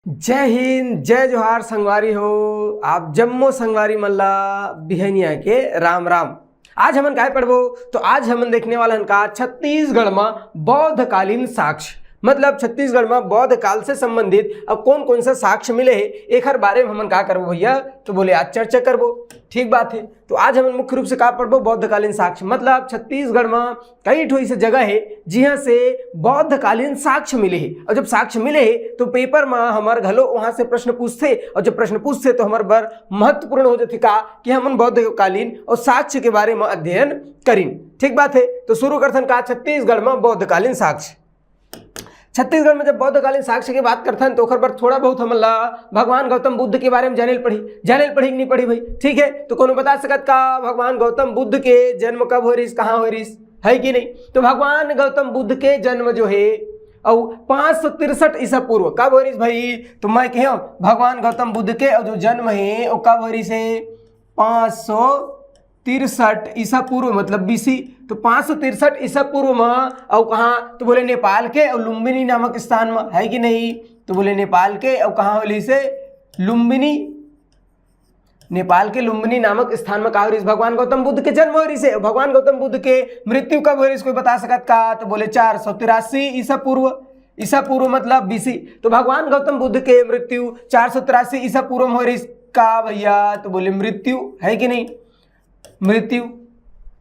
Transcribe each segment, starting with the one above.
जय हिंद जय जोहार संगवारी हो। आप जम्मो संगवारी मल्ला बिहनिया के राम राम। आज हमन काय पढ़बो तो आज हमन देखने वाला का छत्तीसगढ़ में बौद्ध कालीन साक्ष्य मतलब छत्तीसगढ़ में बौद्ध काल से संबंधित अब कौन कौन सा साक्ष्य मिले है एक हर बारे में हमन का करबो भैया तो बोले आज चर्चा करबो। ठीक बात है। तो आज हमन मुख्य रूप से का पढ़बो बौद्ध कालीन साक्ष्य मतलब छत्तीसगढ़ में कई ठो ऐसी जगह है जिहाँ से बौद्ध कालीन साक्ष्य मिले है और जब साक्ष्य मिले है तो पेपर में हमार घलो वहां से प्रश्न पूछते और जब प्रश्न पूछते तो हमार बर महत्वपूर्ण हो जाते का कि हमन बौद्ध कालीन और साक्ष्य के बारे में अध्ययन करीन। ठीक बात है। तो शुरू करथन का छत्तीसगढ़ में बौद्ध कालीन साक्ष्य। छत्तीसगढ़ में जब बौद्ध कालीन साक्ष्य की बात करथन तो पर थोड़ा बहुत हमन ला भगवान गौतम बुद्ध के बारे में जाने पढ़ी कि नहीं पढ़ी भाई। ठीक है। तो कौन बता सकत का भगवान गौतम बुद्ध के जन्म कब हो रही कहाँ हो रही है कि नहीं। तो भगवान गौतम बुद्ध के जन्म जो है और 563 ईसा पूर्व कब हो रही भाई। तो मैं कह भगवान गौतम बुद्ध के और जो जन्म है वो कब हो रही से 563 ईसा पूर्व मतलब बीसी। तो 563 ईसा पूर्व में और कहाँ तो बोले नेपाल के और लुम्बिनी नामक स्थान में है कि नहीं। तो बोले नेपाल के और कहाँ होली से लुम्बिनी नेपाल के लुम्बिनी नामक स्थान में कहा हो रही भगवान गौतम बुद्ध के जन्म हो रही से। भगवान गौतम बुद्ध के मृत्यु कब हो रही कोई बता सकत का तो बोले 483 ईसा पूर्व मतलब बीसी। तो भगवान गौतम बुद्ध के मृत्यु 483 ईसा पूर्व में हो रही का भैया तो बोले मृत्यु है कि नहीं। मृत्यु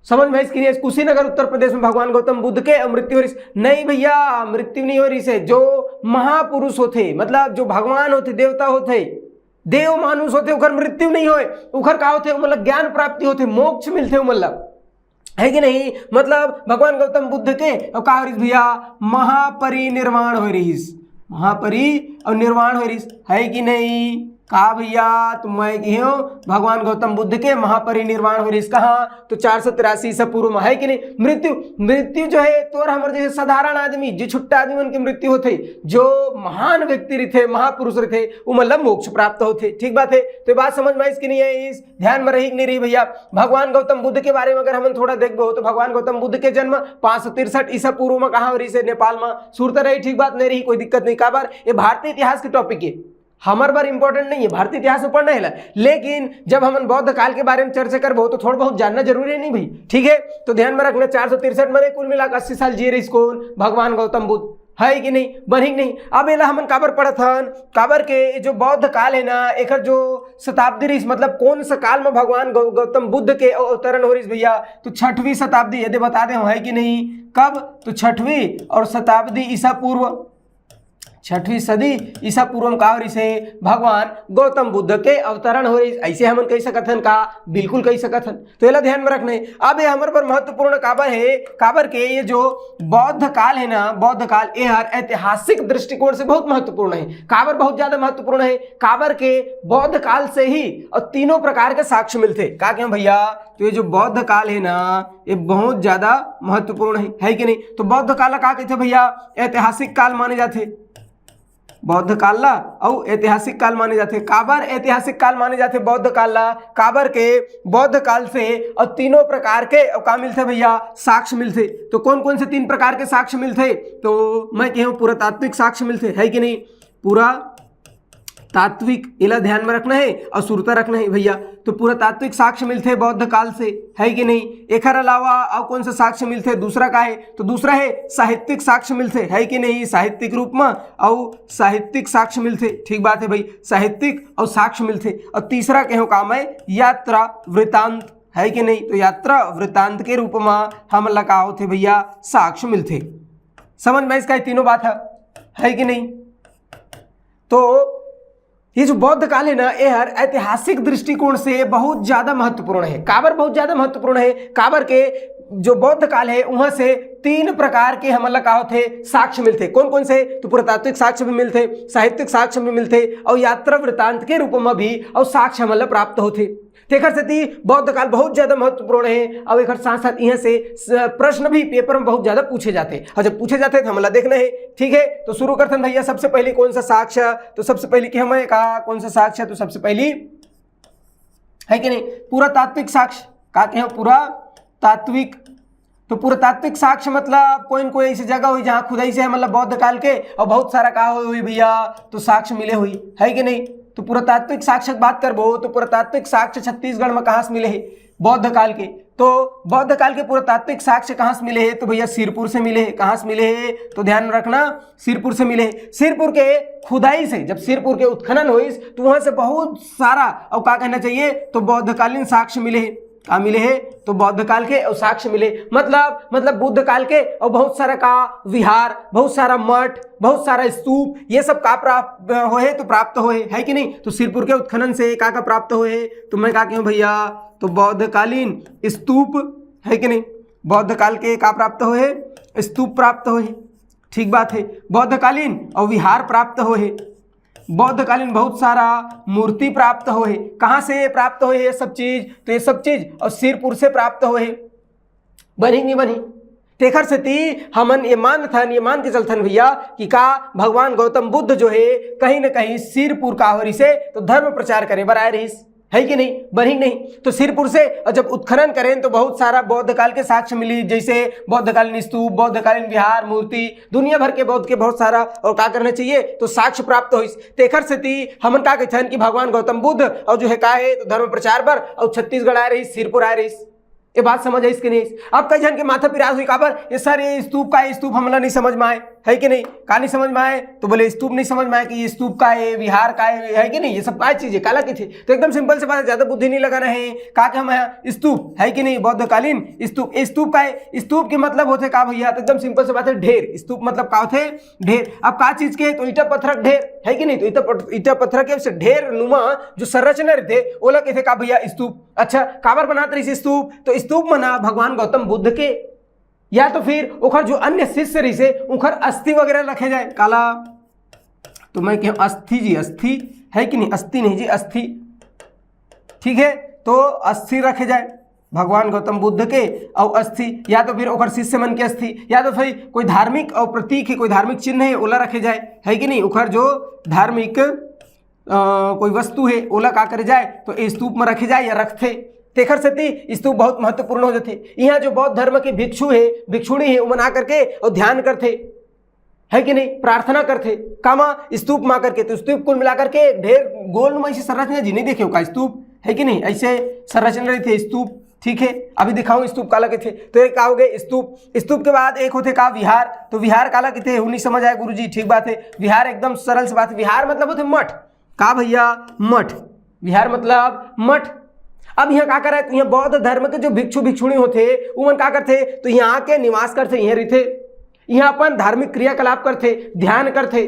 समझ में इसकी कुशीनगर उत्तर प्रदेश में भगवान गौतम बुद्ध के मृत्यु हो रही नहीं भैया मृत्यु नहीं हो रही से। जो महापुरुष होते मतलब जो भगवान होते देवता होते देव मानुष होते उखर मृत्यु नहीं होए उखर का होते मतलब ज्ञान प्राप्ति होते मोक्ष मिलते मतलब है कि नहीं। मतलब भगवान गौतम बुद्ध के और का हो रही भैया महापरिनिर्वाण हो रही निर्वाण हो रही है कि नहीं का भैया। तो मैं कहूँ भगवान गौतम बुद्ध के महापरिनिर्वाण हो रही कहाँ तो 483 ईसा पूर्व में है कि नहीं। मृत्यु जो है तो हमारे जैसे साधारण आदमी जो छुट्टा आदमी उनकी मृत्यु होते जो महान व्यक्ति रहते महापुरुष रहते वो मतलब मोक्ष प्राप्त होते। ठीक बात है। तो बात समझ में इसकी नहीं है इस ध्यान में रही कि नहीं रही भैया। भगवान गौतम बुद्ध के बारे में अगर हम थोड़ा देखो तो भगवान गौतम बुद्ध के जन्म 563 ईसा पूर्व में कहाँ हो रही से नेपाल में सूरत रही। ठीक बात नहीं रही कोई दिक्कत नहीं। का बार ये भारतीय इतिहास के टॉपिक है हमारे बार इंपॉर्टेंट नहीं है भारतीय इतिहास में पढ़ना है लेकिन जब हम बौद्ध काल के बारे में चर्चा करबो तो थोड़ा बहुत जानना जरूरी है नहीं भाई। ठीक है। तो ध्यान में रखना 463 में कुल मिलाकर 80 साल जी रही कौन भगवान गौतम बुद्ध है कि नहीं बनी नहीं। अब एला हमन काबर पढ़त हन काबर के जो बौद्ध काल है ना एक जो शताब्दी रही मतलब कौन सा काल में भगवान गौतम बुद्ध के अवतरण हो रही भैया तो 6वीं शताब्दी यदि बता दे है कि नहीं। कब तो 6वीं और शताब्दी ईसा पूर्व 6वीं सदी ईसा पूर्व में का हो रही से भगवान गौतम बुद्ध के अवतरण हो रही ऐसे हम कह सकत हन का बिल्कुल कह सकत हन। तो ये ध्यान में रखना है। अब ये हमारे पर महत्वपूर्ण काबर के ये जो बौद्ध काल है ना बौद्ध काल ये हर ऐतिहासिक दृष्टिकोण से बहुत महत्वपूर्ण है। काबर बहुत ज्यादा महत्वपूर्ण है काबर के बौद्ध काल से ही और तीनों प्रकार के साक्ष्य मिलते का क्यों भैया। तो ये जो बौद्ध काल है ना ये बहुत ज्यादा महत्वपूर्ण है कि नहीं। तो बौद्ध काल का कहते भैया ऐतिहासिक काल माने जाते बौद्ध काल ला और ऐतिहासिक काल माने जाते। काबर ऐतिहासिक काल माने जाते बौद्ध काल ला काबर के बौद्ध काल से और तीनों प्रकार के का मिलते भैया साक्ष्य मिलते। तो कौन कौन से 3 प्रकार के साक्ष्य मिलते तो मैं कहूँ पुरातात्विक साक्ष्य मिलते है कि नहीं। पूरा तात्विक इला ध्यान में रखना है और सुरता रखना है भैया। तो पूरा तात्विक साक्ष्य मिलते बौद्ध काल से है कि नहीं। एक अलावा और कौन सा साक्ष्य मिलते दूसरा का है तो दूसरा है साहित्यिक साक्ष्य मिलते है कि नहीं साहित्यिक रूप में और साहित्यिक साक्ष्य मिलते। ठीक बात है भाई साहित्यिक और साक्ष्य मिलते। और तीसरा कहो काम है यात्रा वृतांत है कि नहीं। तो यात्रा वृतांत के रूप में हम लगाओ थे भैया साक्ष्य मिलते। समझ में इसका तीनों बात है कि नहीं। तो ये जो बौद्ध काल है ना ये हर ऐतिहासिक दृष्टिकोण से बहुत ज्यादा महत्वपूर्ण है। काबर बहुत ज्यादा महत्वपूर्ण है काबर के जो बौद्ध काल है वहां से 3 प्रकार के हमला का होते साक्ष्य मिलते। कौन कौन से तो पुरातात्विक साक्ष्य भी मिलते साहित्यिक साक्ष्य भी मिलते और यात्रा वृतांत के रूप में भी और साक्ष्य हमला प्राप्त होते। तेखर से बौद्ध काल बहुत ज्यादा महत्वपूर्ण है और एक साथ साथ यहाँ से प्रश्न भी पेपर में बहुत ज्यादा पूछे जाते और जब पूछे जाते तो हमला देखना है। ठीक है। तो शुरू करते हैं भैया सबसे पहले कौन सा साक्ष्य तो सबसे पहले कि हमें कहा कौन सा साक्ष्य तो सबसे पहली है कि नहीं पूरा तात्विक साक्ष्य का पूरा तात्विक तो पुरातात्विक साक्ष्य मतलब कोई न कोई ऐसी जगह हुई जहाँ खुदाई से मतलब बौद्ध काल के और बहुत सारा कहा हुई भैया तो साक्ष्य मिले हुई है कि नहीं। तो पुरातात्विक साक्ष्य की बात करबो तो पुरातात्विक साक्ष्य छत्तीसगढ़ में कहाँ से मिले हैं बौद्ध काल के। तो बौद्ध काल के पुरातात्विक साक्ष्य कहाँ से मिले हैं तो भैया सिरपुर से मिले हैं। कहाँ से मिले हैं तो ध्यान रखना सिरपुर से मिले हैं। सिरपुर के खुदाई से जब सिरपुर के उत्खनन हुई तो वहां से बहुत सारा और क्या कहना चाहिए तो बौद्धकालीन साक्ष्य मिले हैं। कहाँ मिले हैं तो बौद्ध काल के और साक्ष्य मिले मतलब बुद्ध काल के और बहुत सारा का विहार, बहुत सारा मठ, बहुत सारा स्तूप, ये सब का प्राप्त होए तो प्राप्त होए है कि नहीं। तो सिरपुर के उत्खनन से का प्राप्त होए तो मैं क्या कहूँ भैया तो बौद्धकालीन स्तूप है कि नहीं। बौद्ध काल के का प्राप्त होए स्तूप प्राप्त होए, ठीक बात है। बौद्धकालीन और विहार प्राप्त होए, बौद्धकालीन बहुत सारा मूर्ति प्राप्त होए। कहाँ से प्राप्त होए ये सब चीज तो ये सब चीज और सिरपुर से प्राप्त होए। बनी नहीं बनी तेखर से ती हमन ये मान के चलथन भैया कि का भगवान गौतम बुद्ध जो है कहीं न कहीं सिरपुर का होरी से तो धर्म प्रचार करे बर आए रहीस है कि नहीं। बनी नहीं तो सिरपुर से और जब उत्खनन करें तो बहुत सारा बौद्ध काल के साक्ष्य मिली, जैसे बौद्धकालीन स्तूप, बौद्धकालीन विहार, मूर्ति, दुनिया भर के बौद्ध के बहुत सारा और क्या करना चाहिए तो साक्ष्य प्राप्त हो। तेखर से ती हमन का कहते हैं कि भगवान गौतम बुद्ध और जो है का है तो धर्म प्रचार पर और छत्तीसगढ़ आए रही, सिरपुर आए रही। ये बात समझ आई इसकी नहीं। अब कई जन के माथा पिराज हुई काबर ये सर ये स्तूप का है, स्तूप हमला नहीं समझ में आए है कि नहीं। का नहीं समझ में आए तो बोले स्तूप नहीं समझ में आए कि ये स्तूप का है, विहार का है कि नहीं, ये सब क्या चीज है काला की थी। तो एकदम सिंपल से बात है, ज्यादा बुद्धि नहीं लगाना है। का हम स्तूप है कि नहीं बौद्धकालीन स्तूप। स्तूप का है, स्तूप के मतलब होते का भैया तो एकदम सिंपल से बात है ढेर। स्तूप मतलब का होते ढेर। अब का चीज के तो ईटा पत्थर ढेर है कि नहीं। तो ईटा पत्थर के ढेर नुमा जो संरचना रहते ओला कहते का भैया स्तूप। अच्छा काबर बनाते रही स्तूप तो स्तूप मना भगवान गौतम बुद्ध के या तो फिर उखर जो अन्य शिष्य रही से उखर अस्थि वगैरह रखे जाए काला। तो मैं कहूँ अस्थि जी, अस्थि है कि नहीं, अस्थि नहीं जी अस्थि, ठीक है। तो अस्थि रखे जाए भगवान गौतम बुद्ध के और अस्थि, या तो फिर उखर शिष्य मन के अस्थि, या तो फिर कोई धार्मिक और प्रतीक है, कोई धार्मिक चिन्ह है ओला रखे जाए है कि नहीं। उखर जो धार्मिक कोई वस्तु है ओला का करे जाए तो स्तूप में रखे जाए या रखते। तेखर से ती स्तूप बहुत महत्वपूर्ण हो जाते। यहाँ जो बौद्ध धर्म के भिक्षु है भिक्षुणी है वो मना करके और ध्यान करते है कि नहीं, प्रार्थना करते कामा स्तूप मा करके। तो स्तूप कुल मिलाकर के ढेर गोल ऐसी संरचना जी नहीं देखे का स्तूप है कि नहीं, ऐसे संरचना रही थे स्तूप, ठीक है। अभी दिखाऊं स्तूप काला के थे तो एक हो गए स्तूप। स्तूप के बाद एक होते का विहार। तो विहार काला के थे नहीं समझ आए गुरुजी, ठीक बात है। विहार एकदम सरल से बात, विहार मतलब होते मठ का भैया मठ, विहार मतलब मठ। अब यहाँ क्या कर रहे यहाँ बौद्ध धर्म के जो भिक्षु भिक्षुणी होते उमन क्या करते तो यहाँ के निवास करते, यहाँ रहते, यहाँ अपन धार्मिक क्रियाकलाप करते, ध्यान करते,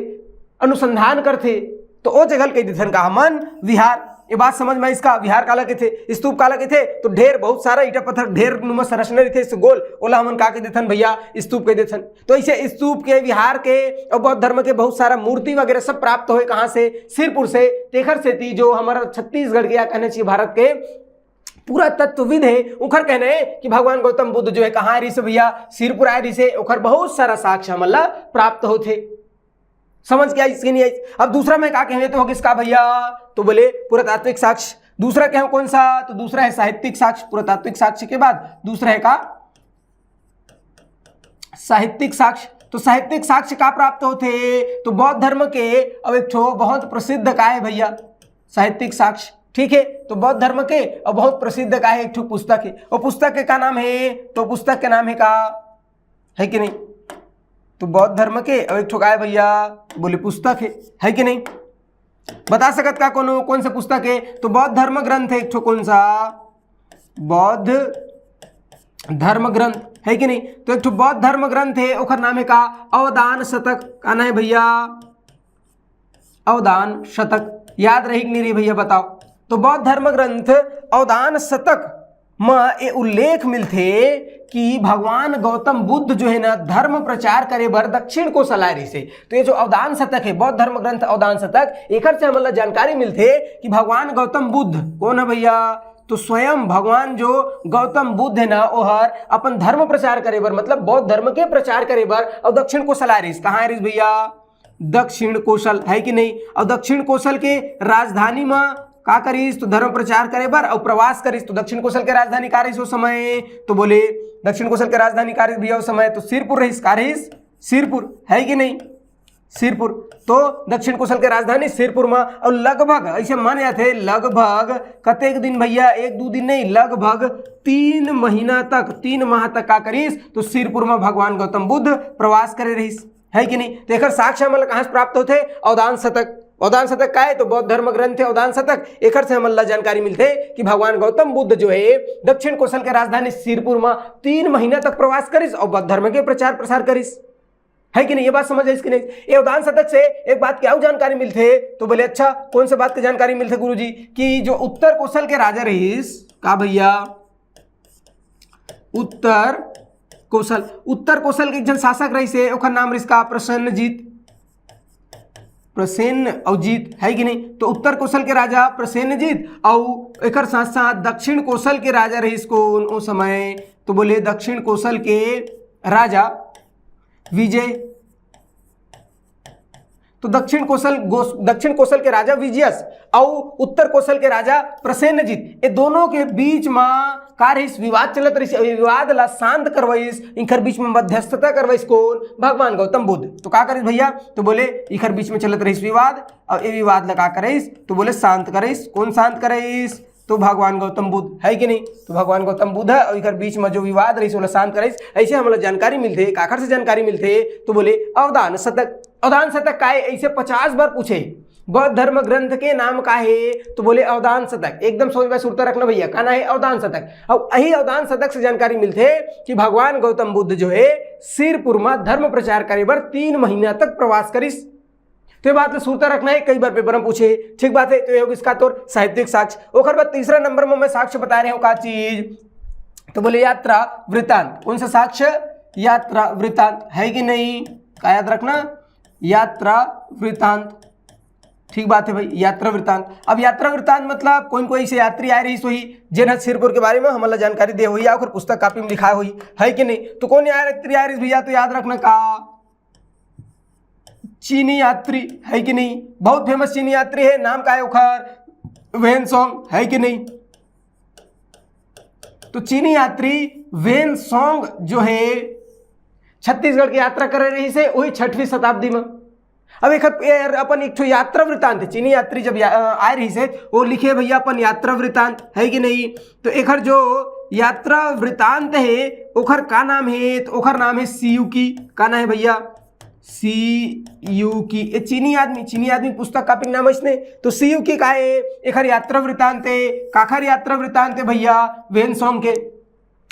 अनुसंधान करते। तो वो जगह कह देते का हमन विहार। ये बात समझ में इसका विहार काला के थे, स्तूप काला के थे तो ढेर बहुत सारा ईटा पत्थर ढेर नुमा संरचना रहते गोल ओला हमन का देते भैया स्तूप कह देते। तो ऐसे स्तूप के विहार के और बौद्ध धर्म के बहुत सारा मूर्ति वगैरह सब प्राप्त हुए कहाँ से सिरपुर से। तेखर से थी जो हमारा छत्तीसगढ़ के या कहना चाहिए भारत के पूरा तत्वविद है उखर कहने कि भगवान गौतम बुद्ध जो है कहाँ रही से भैया सिरपुर आए रही से उखर बहुत सारा साक्ष्य मतलब प्राप्त होते। समझ क्या इसकी नहीं आई। अब दूसरा मैं क्या कहने तो किसका भैया तो बोले पुरातात्विक साक्ष्य। दूसरा क्या कौन सा तो दूसरा है साहित्यिक साक्ष्य। पुरातात्विक साक्ष्य के बाद दूसरा है का साहित्यिक साक्ष्य। तो साहित्यिक साक्ष्य का प्राप्त होते तो बौद्ध धर्म के अब एक बहुत प्रसिद्ध का है भैया साहित्यिक साक्ष्य, ठीक है। तो बौद्ध धर्म के और बहुत प्रसिद्ध का है एक पुस्तक है। और पुस्तक के का नाम है तो पुस्तक के नाम है का है कि नहीं। तो बौद्ध धर्म के और एक ठोका है भैया बोले पुस्तक है कि नहीं। बता सकत का कौन सा पुस्तक है तो बौद्ध धर्म ग्रंथ है एक ठो, कौन सा बौद्ध धर्म ग्रंथ है कि नहीं। तो एक ठो बौद्ध धर्म ग्रंथ है ओखर नाम है का अवदान शतक। का नाम है भैया अवदान शतक। याद रही नहीं रही भैया बताओ। तो बौद्ध धर्म ग्रंथ अवदान शतक में ये उल्लेख मिलते कि भगवान गौतम बुद्ध जो है ना धर्म प्रचार करे बर दक्षिण कोसल आए रही से। तो ये जो अवदान शतक है बौद्ध धर्म ग्रंथ अवदान शतक एक से हमें जानकारी मिलते कि भगवान गौतम बुद्ध कौन है भैया तो स्वयं भगवान जो गौतम बुद्ध है ना ओहर अपन धर्म प्रचार करे बर मतलब बौद्ध धर्म के प्रचार करे बर और दक्षिण कोसल आए रही। कहाँ आ रही भैया दक्षिण कोसल है कि नहीं। और दक्षिण कोसल के राजधानी में का करीस तो धर्म प्रचार करे बर और प्रवास करीस। तो दक्षिण कौशल के राजधानी का रहीस उस समय, तो बोले दक्षिण कौशल के राजधानी का रहीस भैया उस समय, तो सिरपुर रहीस, का रहीस सिरपुर, है कि नहीं, सिरपुर। तो दक्षिण कौशल के राजधानी सिरपुर में, और लगभग ऐसे मान जाते लगभग कतेक दिन भैया, 1-2 दिन नहीं, लगभग 3 महीना तक, 3 माह तक का करीस तो सिरपुर में भगवान गौतम बुद्ध प्रवास करे रहीस, है कि नहीं। तो एक साक्ष्य हमला कहाँ से प्राप्त होते, अवदान शतक। अवदान शतक का है तो बौद्ध धर्म ग्रंथ है अवदान शतक, एक से हमला जानकारी मिलते कि भगवान गौतम बुद्ध जो है दक्षिण कौशल के राजधानी सिरपुर में 3 महीना तक प्रवास करीस और बौद्ध धर्म के प्रचार प्रसार करीस, है कि नहीं। ये बात समझ है इसकी नहीं। ये अवदान शतक से एक बात क्या जानकारी मिलते, तो बोले अच्छा कौन से बात की जानकारी मिलते गुरुजी, कि जो उत्तर कौशल के राजा रहीस, का भैया उत्तर कौशल के एक जन शासक रहीस है, ओकर नाम रहीस का प्रसेनजीत, प्रसेन और जीत, है कि नहीं। तो उत्तर कौशल के राजा प्रसेनजीत और एक साथ साथ दक्षिण कौशल के राजा रहीस कौन उस समय, तो बोले दक्षिण कौशल के राजा विजय। तो दक्षिण कौशल के राजा विजयस और उत्तर कौशल के राजा प्रसेनजीत, ये दोनों के बीच में का रहीस विवाद चलत रहीस। विवाद ला शांत करवाइस, इनकर बीच में मध्यस्थता करवाइस कौन, भगवान गौतम बुद्ध। तो का करिस भैया, तो बोले इनकर बीच में चलत रहीस विवाद और ये विवाद ला का करिस, तो बोले शांत करिस। कौन शांत करिस, तो भगवान गौतम बुद्ध, है कि नहीं। तो भगवान गौतम बुद्ध है और इधर बीच में जो विवाद रही वो शांत करिस। ऐसे हमला जानकारी मिलते, काखर से जानकारी मिलते, तो बोले अवदान शतक। अवदान शतक का है, ऐसे 50 बार पूछे बौद्ध धर्म ग्रंथ के नाम का है, तो बोले अवदान शतक। एकदम समझ में सुरता रखना भैया, कहना है अवदान शतक। और यही अवदान शतक से जानकारी मिलते कि भगवान गौतम बुद्ध जो है सिरपुर में धर्म प्रचार करे बर 3 महीना तक प्रवास करिस। तो ये बात सुरता रखना है, कई बार पेपर में पूछे, ठीक बात है। तो ये इसका तौर साहित्यिक साक्ष्य। ओकर बाद तीसरा नंबर में मैं साक्ष्य बता रहे हूँ का चीज, तो बोले यात्रा वृत्तांत। कौन सा साक्ष्य, यात्रा वृत्तांत, है कि नहीं, का याद रखना, यात्रा वृत्तांत, ठीक बात है भाई, यात्रा वृत्तांत। अब यात्रा वृत्तांत मतलब कोई से यात्री आए रही सोही जिन्हें सिरपुर के बारे में हमला जानकारी दे हुई या फिर पुस्तक कापी में लिखा हुई, है कि नहीं। तो कौन यात्री आए रही भैया, तो याद रखना का चीनी यात्री, है कि नहीं। बहुत फेमस चीनी यात्री है, नाम का है उखर वेनसोंग, है कि नहीं। तो चीनी यात्री वेनसोंग जो है छत्तीसगढ़ की यात्रा कर रही से वही 6वीं शताब्दी में। अब एक अपन एक यात्रा वृत्तांत है, चीनी यात्री जब आए रही से वो लिखे भैया अपन यात्रा वृत्तांत, है कि नहीं। तो एक जो यात्रा वृत्तांत है ओखर का नाम है, तो ओखर नाम है सियुकी। का नाम है भैया, सियुकी। ये चीनी आदमी पुस्तक कापी नाम है इसने। तो सियुकी का है एक यात्रा वृत्तांत है, काखर यात्रा वृत्तांत है भैया वेनसोंग के।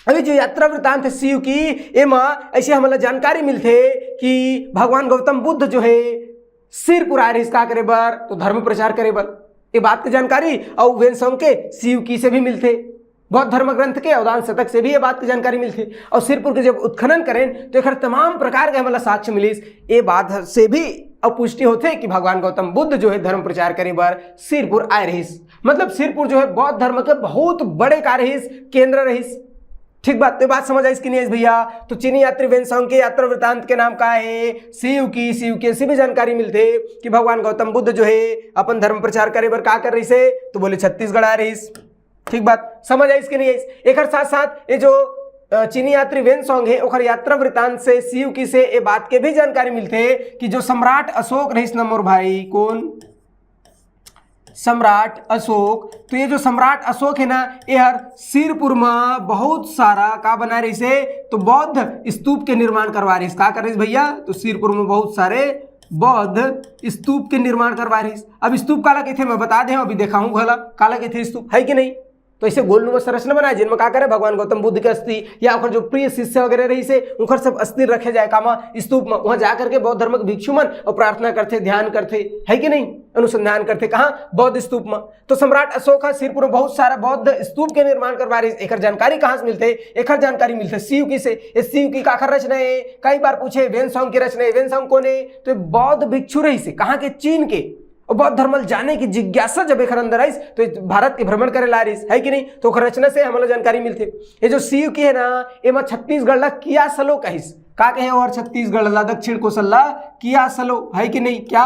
अभी जो यात्रा वृत्तांत है सियुकी, एमा ऐसे हमें जानकारी मिलते कि भगवान गौतम बुद्ध जो है सिरपुर आए रही का करे बर, तो धर्म प्रचार करे बर, ये बात की जानकारी और वेनसोंग के सियुकी से भी मिलते। बौद्ध धर्म ग्रंथ के अवदान शतक से भी ये बात की जानकारी मिलती। और सिरपुर के जब उत्खनन करें तो एक तमाम प्रकार के हमारा साक्ष्य मिलिस। ये बात से भी अपुष्टि होते कि भगवान गौतम बुद्ध जो है धर्म प्रचार करे बार सिरपुर आए रहीस। मतलब सिरपुर जो है बौद्ध धर्म के बहुत बड़े का रहीस, केंद्र रहीस। ठीक बात, तो बात समझ आई इसकी नहीं भैया। तो चीनी यात्री वेनसोंग के यात्रा वृत्तांत के नाम का है सियुकी से भी जानकारी मिलते कि भगवान गौतम बुद्ध जो है अपन धर्म प्रचार करे बार का कर रही से, तो बोले छत्तीसगढ़ आ रहीस। ठीक बात समझ आई इसके नहीं। एक साथ साथ ये जो चीनी यात्री वेनसोंग है ओखर यात्रा वृत्तांत से सियुकी से ये बात के भी जानकारी मिलते कि जो सम्राट अशोक रहीस न मोर भाई, कौन, सम्राट अशोक। तो ये जो सम्राट अशोक है ना, यार सिरपुर में बहुत सारा का बना रही से, तो बौद्ध स्तूप के निर्माण करवा रही। का कर रही भैया, तो सिरपुर में बहुत सारे बौद्ध स्तूप के निर्माण करवा रही। अब स्तूप काला कहते मैं बता दें, अभी देखा हूँ भला काला कहते स्तूप, है कि नहीं। तो ऐसे गोलनुमा संरचना बनाए जिनमें का करे भगवान गौतम बुद्ध के अस्थि या ओकर जो प्रिय शिष्य वगैरह रही से उनकर सब अस्थि रखे जाए कामा स्तूप में। वहां जाकर के बौद्ध धर्म के भिक्षु मन और प्रार्थना करते, ध्यान करते, है कि नहीं, अनुसंधान करते। कहाँ, बौद्ध स्तूप में। तो सम्राट अशोक सिरपुर में बहुत सारा बौद्ध स्तूप के निर्माण करवा रही। एक जानकारी कहाँ से मिलते, एक जानकारी मिलते सियुकी से। सियुकी का रचना है, कई बार पूछे वेनसोंग की रचना है। वेनसोंग कौन है, तो बौद्ध भिक्षु रही से, कहाँ के, चीन के। और बौद्ध धर्म जाने की जिज्ञासा जब एक अंदर आई तो भारत के भ्रमण करे ला रही, है कि नहीं। तो रचना से हमें जानकारी मिलती। ये जो सियुकी है ना, ये छत्तीसगढ़ ला किया सलो कहिस। का कहे और छत्तीसगढ़ ला दक्षिण कौशल ला किया सलो, है कि नहीं, क्या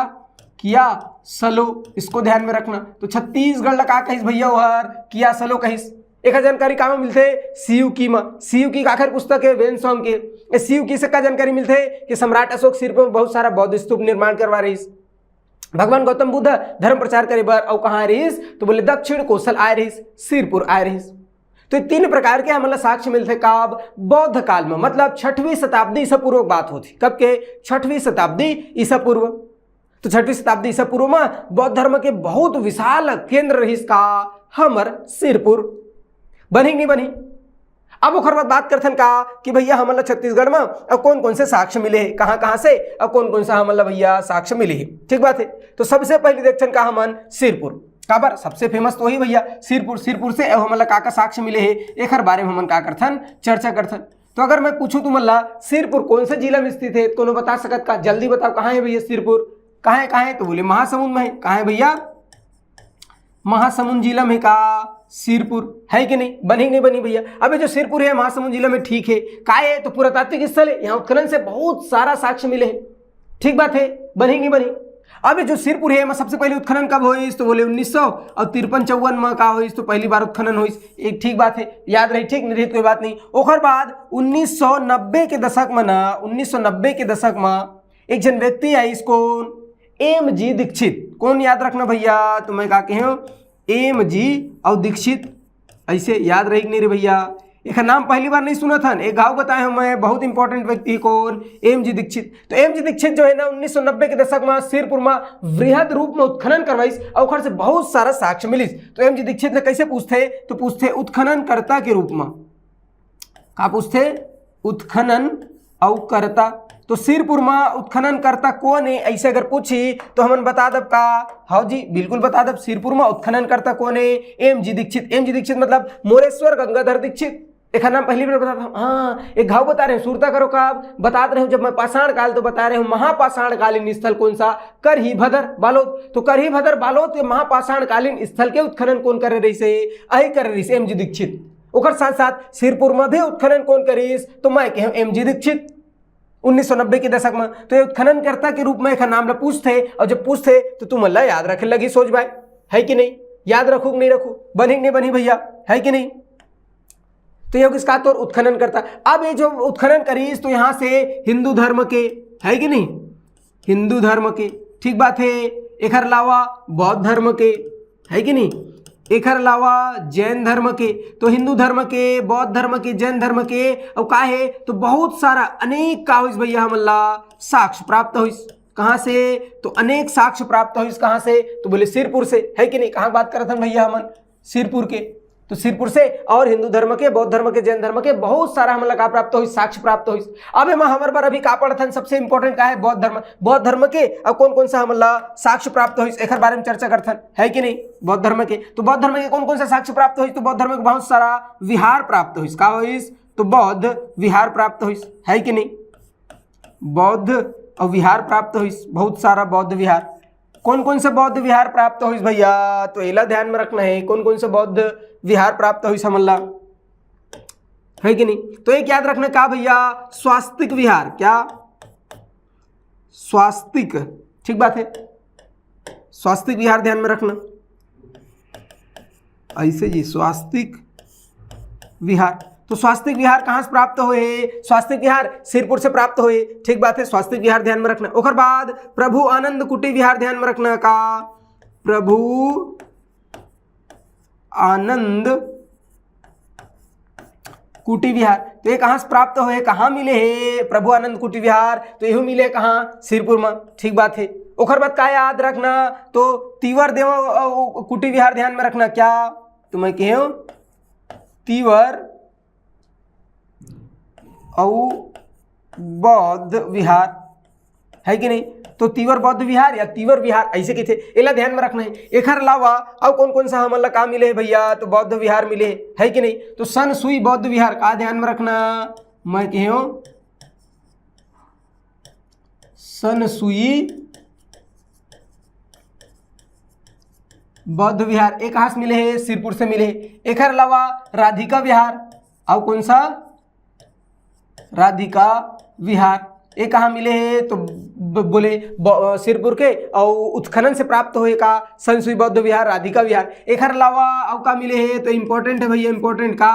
किया सलो, इसको ध्यान में रखना। तो छत्तीसगढ़ ला का कहिस भैया ओहर किया सलो कहिस। एक जानकारी का मिलते सीयू की में, सीयू की आखिर पुस्तक है वेन सॉन्ग के। सीयू की से का जानकारी मिलते कि सम्राट अशोक सिरपुर में बहुत सारा बौद्ध स्तूप निर्माण करवा रहीस। भगवान गौतम बुद्ध धर्म प्रचार करे बर और कहाँ रहीस तो बोले दक्षिण कोसल आए रहीस, सिरपुर आए रहीस। तो 3 प्रकार के हमला साक्ष्य मिलते कब बौद्ध काल में, मतलब 6वीं शताब्दी ईसा पूर्व बात होती। कब के 6वीं शताब्दी ईसा पूर्व। तो 6वीं शताब्दी ईसा पूर्व में बौद्ध धर्म के बहुत विशाल केंद्र रहीस का हमर सिरपुर। बनी नहीं बनी। अब ओखर बाद बात करथन का कि भैया हमला छत्तीसगढ़ में अब कौन कौन से साक्ष्य मिले हैं, कहाँ कहाँ से अब कौन कौन सा हमला भैया साक्ष्य मिले हैं। ठीक बात है। तो सबसे पहले देखथन का हमन सिरपुर काबर सबसे फेमस तो वही भैया सिरपुर। सिरपुर से हमला का साक्ष्य मिले हैं एक बारे में हमन का करथन चर्चा करथन। तो अगर मैं पूछूं तुमला सिरपुर कौन से जिला में स्थित है तो बता सकत का, जल्दी बताओ कहाँ है भैया सिरपुर, कहाँ है तो बोले महासमुंद में है। कहाँ है भैया महासमुंद जिला में का सिरपुर है कि नहीं, बनी नहीं बनी भैया। अबे जो सिरपुर है महासमुंद जिला में ठीक है, का है तो पुरातात्विक स्थल है, यहाँ उत्खनन से बहुत सारा साक्ष्य मिले हैं। ठीक बात है, बनी नहीं बनी। अबे जो सिरपुर है सबसे पहले उत्खनन कब हुई तो बोले 1953-54 में का हुई तो पहली बार उत्खनन हुई। एक ठीक बात है, याद रही, ठीक नहीं रही कोई बात नहीं। ओखर बाद 1990 के दशक में ना 1990 के दशक में एक जन व्यक्ति आई, इसको एम.जी. दीक्षित। कौन याद रखना भैया, तो मैं का कहे एम.जी. और दीक्षित, ऐसे याद रही नहीं रे भैया। एक नाम पहली बार नहीं सुना था, एक गाँव बताए हूँ मैं, बहुत इंपॉर्टेंट व्यक्ति कौन एम.जी. दीक्षित। तो एम.जी. दीक्षित जो है ना 1990 के दशक में सिरपुर में वृहद रूप में उत्खनन करवाइस और ओखर से बहुत सारा साक्ष्य मिलिस। तो एम.जी. दीक्षित ने कैसे पूछते तो पूछते उत्खननकर्ता के रूप में। का पूछते उत्खनन और कर्ता। तो सिरपुर में उत्खनन करता कौन है ऐसे अगर पूछी तो हम बता दब का, हाँ जी बिल्कुल बता दब। सिरपुर में उत्खनन करता कौन है एम.जी. दीक्षित। एम.जी. दीक्षित मतलब मोरेश्वर गंगाधर दीक्षित। एक नाम पहली बार बताता हूँ, हाँ एक घाव बता रहे हैं, सुरता करो का बता रहे हूँ। जब मैं पाषाण काल तो बता रहे हूँ महापाषाण कालीन स्थल कौन सा, करही भदर बालोद। तो करही भदर बालोद के महापाषाण कालीन स्थल के उत्खनन कौन करे रही से, अही करे रही से एम.जी. दीक्षित। ओकर साथ साथ सिरपुर में भी उत्खनन कौन करीस तो मैं कहूँ एम.जी. दीक्षित 1990 के दशक में। तो ये उत्खननकर्ता के रूप में एक नाम पूछते और जब पूछते तो तुम अल्लाह याद रखे लगी सोच भाई, है कि नहीं, याद रखू कि नहीं रखू, बनी नहीं बनी भैया, है कि नहीं। तो ये किसका तो उत्खनन करता। अब ये जो उत्खनन करीस तो यहाँ से हिंदू धर्म के, है कि नहीं, हिंदू धर्म के, ठीक बात है। एक अलावा बौद्ध धर्म के, है कि नहीं, एक अलावा जैन धर्म के। तो हिंदू धर्म के, बौद्ध धर्म के, जैन धर्म के और का है तो बहुत सारा अनेक का हुई भैया हमला साक्ष्य प्राप्त हुई। कहाँ से तो अनेक साक्ष्य प्राप्त हुई, कहाँ से तो बोले सिरपुर से, है कि नहीं। कहाँ बात कर रहे थे भैया हमन सिरपुर के, तो सिरपुर से और हिंदू धर्म के, बौद्ध धर्म के, जैन धर्म के बहुत सारा हमला का प्राप्त हुई, साक्ष्य प्राप्त हुई। अब हमारे बार अभी का पढ़थन सबसे इंपॉर्टेंट का है बौद्ध धर्म। बौद्ध धर्म के अब कौन कौन सा हमला साक्ष्य प्राप्त हुई एक बारे में चर्चा करथन, है कि नहीं। बौद्ध धर्म के तो बौद्ध धर्म के कौन कौन सा साक्ष्य प्राप्त हुई तो बौद्ध धर्म के बहुत सारा विहार प्राप्त हुई। का हुई तो बौद्ध विहार प्राप्त हुई, है कि नहीं, बौद्ध और विहार प्राप्त हुई, बहुत सारा बौद्ध विहार। कौन कौन से बौद्ध विहार प्राप्त हुई भैया तो एला ध्यान में रखना है, कौन कौन से बौद्ध विहार प्राप्त हुई समल्ला, है कि नहीं। तो एक याद रखना का भैया स्वास्तिक विहार, क्या स्वास्तिक, ठीक बात है, स्वास्तिक विहार ध्यान में रखना ऐसे जी, स्वास्तिक विहार। तो स्वास्तिक विहार कहाँ से प्राप्त हुए, स्वास्तिक विहार सिरपुर से प्राप्त हुए, ठीक बात है, स्वास्तिक विहार ध्यान में रखना। उसके बाद प्रभु आनंद कुटी विहार ध्यान में रखना का, प्रभु आनंद कुटी विहार। तो ये कहाँ से प्राप्त हुए, कहाँ मिले है प्रभु आनंद कुटी विहार, तो यही मिले कहाँ सिरपुर में, ठीक बात है। ओखर बात का याद रखना तो तीवर देव कुटी विहार ध्यान में रखना, क्या तो मैं कहूँ तीवर और बौद्ध विहार, है कि नहीं। तो तीवर बौद्ध विहार या तीवर विहार ऐसे के थे, एला ध्यान में रखना है। एक अलावा और कौन कौन सा हमला का मिले भैया तो बौद्ध विहार मिले, है कि नहीं। तो सन सुई बौद्ध विहार का ध्यान में रखना, मैं कहूँ सन सुई बौद्ध विहार, एक कहाँ से मिले है सिरपुर से मिले। एक अलावा राधिका विहार और कौन सा राधिका विहार, ये कहाँ मिले हैं तो बोले सिरपुर के और उत्खनन से प्राप्त हुए का संसुई बौद्ध विहार, राधिका विहार। एक अलावा और का मिले हैं तो इम्पोर्टेंट है भैया, इम्पोर्टेंट का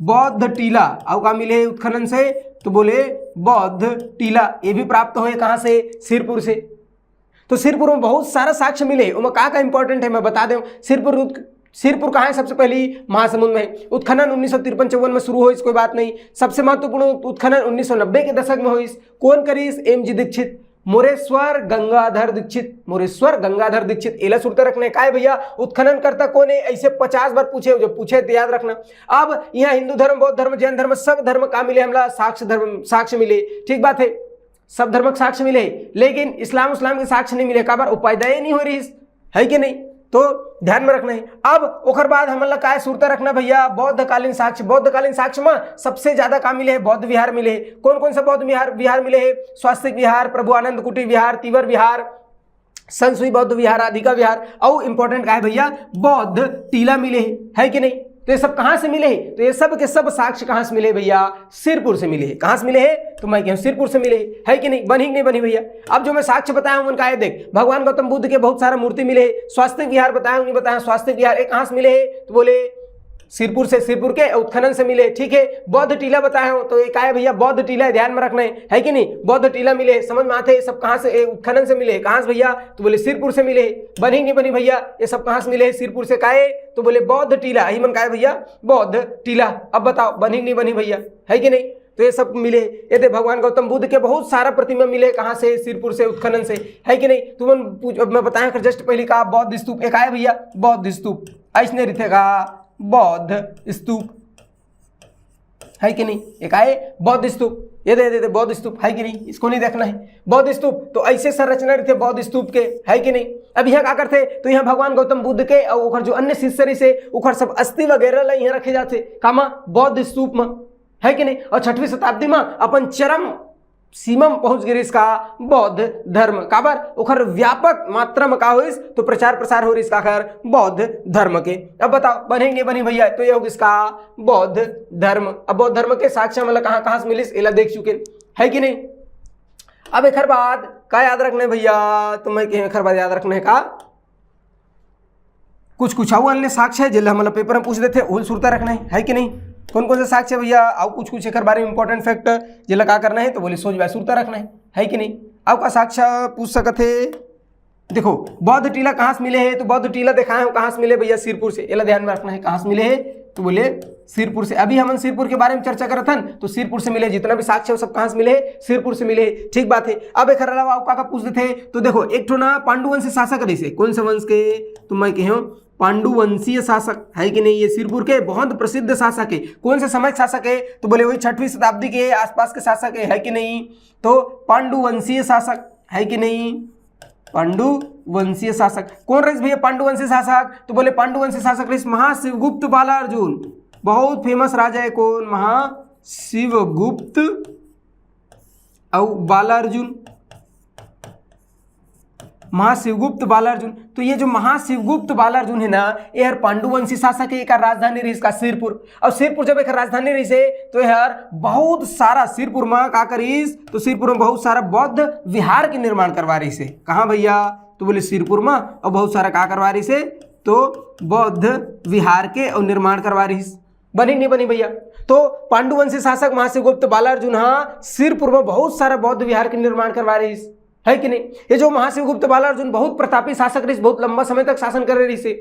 बौद्ध टीला। और का मिले उत्खनन से तो बोले बौद्ध टीला, ये भी प्राप्त हुए कहाँ से, सिरपुर से। तो सिरपुर में बहुत सारा साक्ष्य मिले, उनमें का इंपॉर्टेंट है मैं बता दूं। सिरपुर कहाँ है, सबसे पहली महासमुंद में। उत्खनन 1953-54 में शुरू हुई, कोई बात नहीं। सबसे महत्वपूर्ण उत्खनन 1990 के दशक में हुई। कौन करीस, एमजी दीक्षित, मोरेश्वर गंगाधर दीक्षित, मोरेश्वर गंगाधर दीक्षित। एला सुनते रखने का है भैया, उत्खनन करता कौन है, ऐसे 50 बार पूछे, जो पूछे तो याद रखना। अब यहाँ हिंदू धर्म, बौद्ध धर्म, जैन धर्म, सब धर्म का मिले हमला साक्ष्य मिले, ठीक बात है, सब धर्म के साक्ष्य मिले, लेकिन इस्लाम के साक्ष्य नहीं मिले। काबर उपाध्याय नहीं हो रही है कि नहीं, तो ध्यान में रखना है। अब ओकर बाद हमला का सुरता रखना भैया, बौद्धकालीन साक्ष्य। बौद्धकालीन साक्ष्य में सबसे ज्यादा का मिले है, बौद्ध विहार मिले। कौन कौन सा बौद्ध विहार मिले है, स्वास्तिक विहार, प्रभु आनंद कुटी विहार, तिवर विहार, संसुई बौद्ध विहार, राधिका विहार। और इंपॉर्टेंट का है भैया, बौद्ध टीला मिले है कि नहीं। तो ये सब कहां से मिले, तो ये सब के सब साक्ष्य कहां से मिले भैया, सिरपुर से मिले। कहां से मिले हैं, तो मैं कहूं सिरपुर से मिले है कि नहीं, बनी नहीं बनी भैया। अब जो मैं साक्ष्य बताया हूं उनका है, देख भगवान गौतम बुद्ध के बहुत सारा मूर्ति मिले। स्वास्तिक विहार बताया नहीं बताया, स्वास्तिक विहार कहां से मिले, तो बोले सिरपुर से, सिरपुर के उत्खनन से मिले, ठीक है। बौद्ध टीला बताया हूं, तो एक है भैया बौद्ध टीला, ध्यान में रखना है कि नहीं, बौद्ध टीला मिले, समझ में आते। सब कहां से, उत्खनन से मिले, कहां से भैया, तो बोले सिरपुर से मिले। बनी नहीं बनी भैया, ये सब कहां से मिले, सिरपुर से। काहे, तो बोले बौद्ध टीला, ही मन का है भैया, बौद्ध टीला। अब बताओ बनी नहीं बनी भैया, है कि नहीं। तो ये सब मिले। ये थे भगवान गौतम बुद्ध के बहुत सारा प्रतिमा मिले, कहां से, सिरपुर से, उत्खनन से, है कि नहीं। तुम मैं बताया कर जस्ट पहले कहा बौद्ध स्तूप, एक आया भैया बौद्ध स्तूप, ऐसने रीते कहा बौद्ध स्तूप, है कि नहीं। एक आए बौद्ध स्तूप, ये दे बौद्ध स्तूप, है कि नहीं, इसको नहीं देखना है। बौद्ध स्तूप तो ऐसे संरचना रहते बौद्ध स्तूप के, है कि नहीं। अब यहाँ क्या करते, तो यहाँ भगवान गौतम बुद्ध के और जो अन्य शिष्य से उखर सब अस्थि वगैरह यहाँ रखे जाते कामा बौद्ध स्तूप में, है कि नहीं। और 6वीं शताब्दी में अपन चरम सीमा में पहुंच गए इसका बौद्ध धर्म। काबर उखर व्यापक मात्रा में का होइस, तो प्रचार प्रसार हो रही इसका खैर बौद्ध धर्म के। अब बताओ बने नहीं बनी भैया, तो ये होगा इसका बौद्ध धर्म। अब बौद्ध धर्म के साक्ष्य मतलब कहां से मिलिस, एला देख चुके, है कि नहीं। अब एक बात का याद रखना है भैया, तो मैं एक बात याद रखना है का, कुछ अन्य साक्ष्य है जिला मतलब पेपर में पूछ देते, उल सुरता रखना है कि नहीं। कौन कौन से साक्ष्य भैया, और कुछ एक बारे में इंपॉर्टेंट फैक्ट जिला का करना है, तो बोले सोच सुरता रखना है कि नहीं। अब का साक्ष्य पूछ सकते है। देखो बौद्ध टीला कहाँ से मिले हैं, तो बौद्ध टीला दिखाए हो कहाँ से मिले भैया, सिरपुर से। ये ध्यान में रखना है, कहाँ से मिले हैं, तो बोले सिरपुर से। अभी हम सिरपुर के बारे में चर्चा करते हैं, तो सिरपुर से मिले, जितना भी साक्ष्य हो सब कहाँ से मिले, सिरपुर से मिले, ठीक बात है। अब एक अलावा का पूछते थे, तो देखो एक ठो ना पांडुवंशी शासक रही, कौन से वंश के, तो मैं कहूँ पांडुवंशीय शासक, है कि नहीं। ये सिरपुर के बहुत प्रसिद्ध शासक है। कौन से समय के शासक है, तो बोले वही 6वीं शताब्दी के आसपास के शासक है कि नहीं। तो पांडुवंशीय शासक, है कि नहीं, पांडुवंशीय शासक। कौन रही भैया पांडुवंशीय शासक, तो बोले पांडुवंशीय शासक रही महाशिवगुप्त बालार्जुन, बहुत फेमस राजा है। कौन, महाशिवगुप्त और बालार्जुन, महाशिवगुप्त बालार्जुन। तो ये जो महाशिवगुप्त बालार्जुन है ना, ये पांडुवंशी शासक है। एक राजधानी रही इसका सिरपुर, और सिरपुर जब एक राजधानी रही से, तो यार बहुत सारा सिरपुर में का करीस, तो सिरपुर में बहुत सारा बौद्ध विहार के निर्माण करवा रही से। कहाँ भैया, तो बोले सिरपुर में, और बहुत सारा का करवा रही से, तो बौद्ध विहार के और निर्माण करवा रही। बनी नहीं बनी भैया। तो पांडुवंशी शासक महाशिवगुप्त बालार्जुन हाँ सिरपुर में बहुत सारा बौद्ध विहार के निर्माण करवा रही, है कि नहीं। ये जो महाशिवगुप्त बालार्जुन बहुत प्रतापी शासक रही, बहुत लंबा समय तक शासन कर रही से।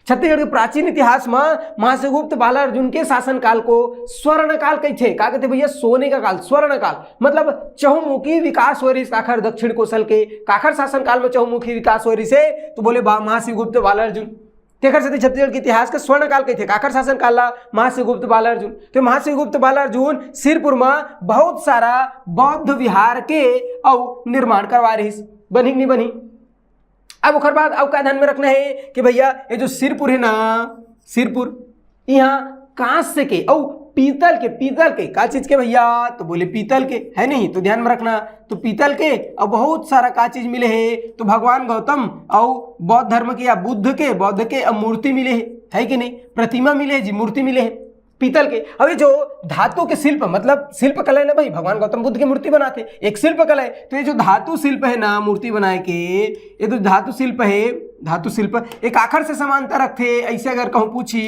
छत्तीसगढ़ के प्राचीन इतिहास में महाशिवगुप्त बालार्जुन के शासन काल को स्वर्ण काल कहते, क्या कहते भैया, सोने का काल, स्वर्ण काल। मतलब चहुमुखी विकास हो रही काखर दक्षिण कौशल के, काखर शासन काल में चहुमुखी विकास हो रही से, तो बोले महाशिवगुप्त बालार्जुन। तेखर से छत्तीसगढ़ के इतिहास के स्वर्ण काल कहते, काखर शासन काल महाशिवगुप्त बालार्जुन। तो महाशिवगुप्त बालार्जुन सिरपुर में बहुत सारा बौद्ध विहार के और निर्माण करवा रही, बनी नहीं बनी। अब ओकर बाद अब का ध्यान में रखना है कि भैया ये जो सिरपुर है ना, सिरपुर यहाँ कांस्य के और पीतल के का चीज के भैया, तो बोले पीतल के, है नहीं। तो ध्यान में रखना, तो पीतल के और बहुत सारा का चीज मिले है, तो भगवान गौतम और बौद्ध धर्म के या बौद्ध के मूर्ति मिले है कि नहीं, प्रतिमा मिले है जी, मूर्ति मिले है, पीतल के। अभी जो धातु के शिल्प मतलब शिल्प कला है ना भाई, भगवान गौतम बुद्ध की मूर्ति बनाते एक शिल्प कला है। तो ये जो धातु शिल्प है ना मूर्ति बनाए के, ये तो धातु शिल्प है, धातु शिल्प एक आखर से समांतर रखते। ऐसे अगर कहूँ पूछी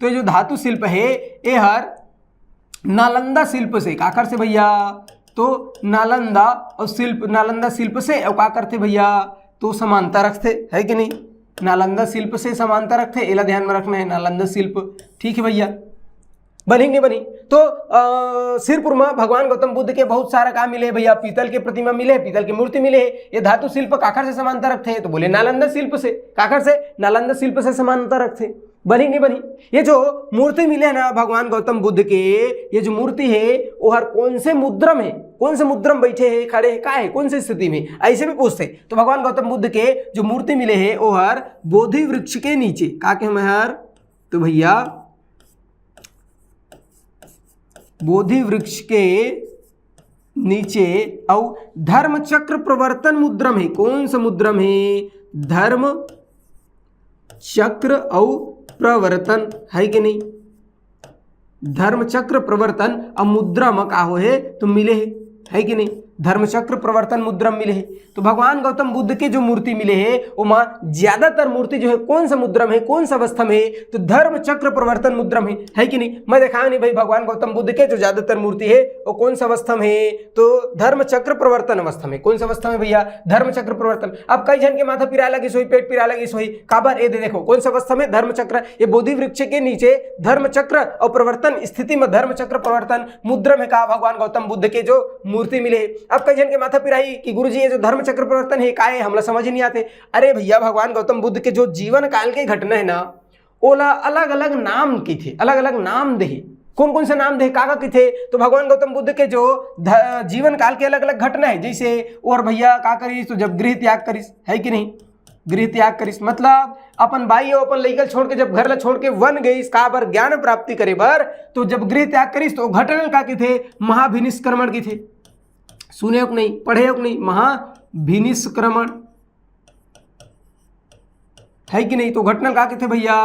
तो ये जो धातु शिल्प है ये हर नालंदा शिल्प से का करते भैया, तो नालंदा और शिल्प, नालंदा शिल्प से और का करते भैया, तो समांतर रखते है कि नहीं, नालंदा शिल्प से समांतर रखते। एला ध्यान में रखना है, नालंदा शिल्प। ठीक है भैया, बनी नहीं बनी। तो सिरपुर में भगवान गौतम बुद्ध के बहुत सारा काम मिले भैया, पीतल के प्रतिमा मिले, पीतल की मूर्ति मिले। ये धातु शिल्प काखर से समांतर रखते हैं, तो बोले नालंदा शिल्प से, काखर से नालंदा शिल्प से समांतर रखते। बनी नहीं बनी। ये जो मूर्ति मिले है ना भगवान गौतम बुद्ध के, ये जो मूर्ति है वो हर कौन से मुद्रा में, कौन से मुद्रा में बैठे हैं, खड़े हैं, का है, कौन सी स्थिति में, ऐसे भी पूछते। तो भगवान गौतम बुद्ध के जो मूर्ति मिले है वो हर बोधि वृक्ष के नीचे, का के हम हर, तो भैया बोधि वृक्ष के नीचे और धर्म चक्र प्रवर्तन मुद्रा में। कौन सा मुद्रा में, धर्म चक्र और प्रवर्तन है कि नहीं, धर्म चक्र प्रवर्तन और मुद्रा में का हो है, तो मिले है कि नहीं, धर्म चक्र प्रवर्तन मुद्रा मिले है। तो भगवान गौतम बुद्ध के जो मूर्ति मिले है वो मां ज्यादातर मूर्ति जो है कौन सा मुद्रा में है, कौन सा अवस्था में है, तो धर्म चक्र प्रवर्तन मुद्रा में है कि नहीं। मैं देखा नहीं भाई भगवान गौतम बुद्ध के जो ज्यादातर मूर्ति है वो कौन सा अवस्था में है, तो धर्म चक्र प्रवर्तन अवस्था में। कौन सा अवस्था में भैया, धर्म चक्र प्रवर्तन। अब कई जन के माथा पिरा लगी सोई, पेट पिरा लगी सोई, काबर ये देखो कौन सा अवस्था में, धर्म चक्र। ये बोधि वृक्ष के नीचे धर्म चक्र और प्रवर्तन स्थिति में, धर्म चक्र प्रवर्तन मुद्रा में कहा भगवान गौतम बुद्ध के जो मूर्ति मिले। अब कई जन के माथा पिराई कि गुरुजी ये जो धर्म चक्र प्रवर्तन है का है, हमला समझ ही नहीं आते। अरे भैया भगवान गौतम बुद्ध के जो जीवन काल के घटना है ना, ओला अलग अलग नाम की थे, अलग अलग नाम दे। कौन कौन से नाम दे, काका की थे, तो भगवान गौतम बुद्ध के जो जीवन काल के अलग अलग घटना है, जैसे और भैया का करीस, तो जब गृह त्याग करीस है कि नहीं, गृह त्याग करीस मतलब अपन भाई और अपन लइकल छोड़ के जब घर ला छोड़ के वन गई का बर ज्ञान प्राप्ति करे बर, तो जब गृह त्याग करीस तो घटना का की थे, महाभिनिष्क्रमण की थे। सुने हो नहीं, पढ़े हो नहीं, महाभिनिष्क्रमण है कि नहीं, तो घटना का थे भैया,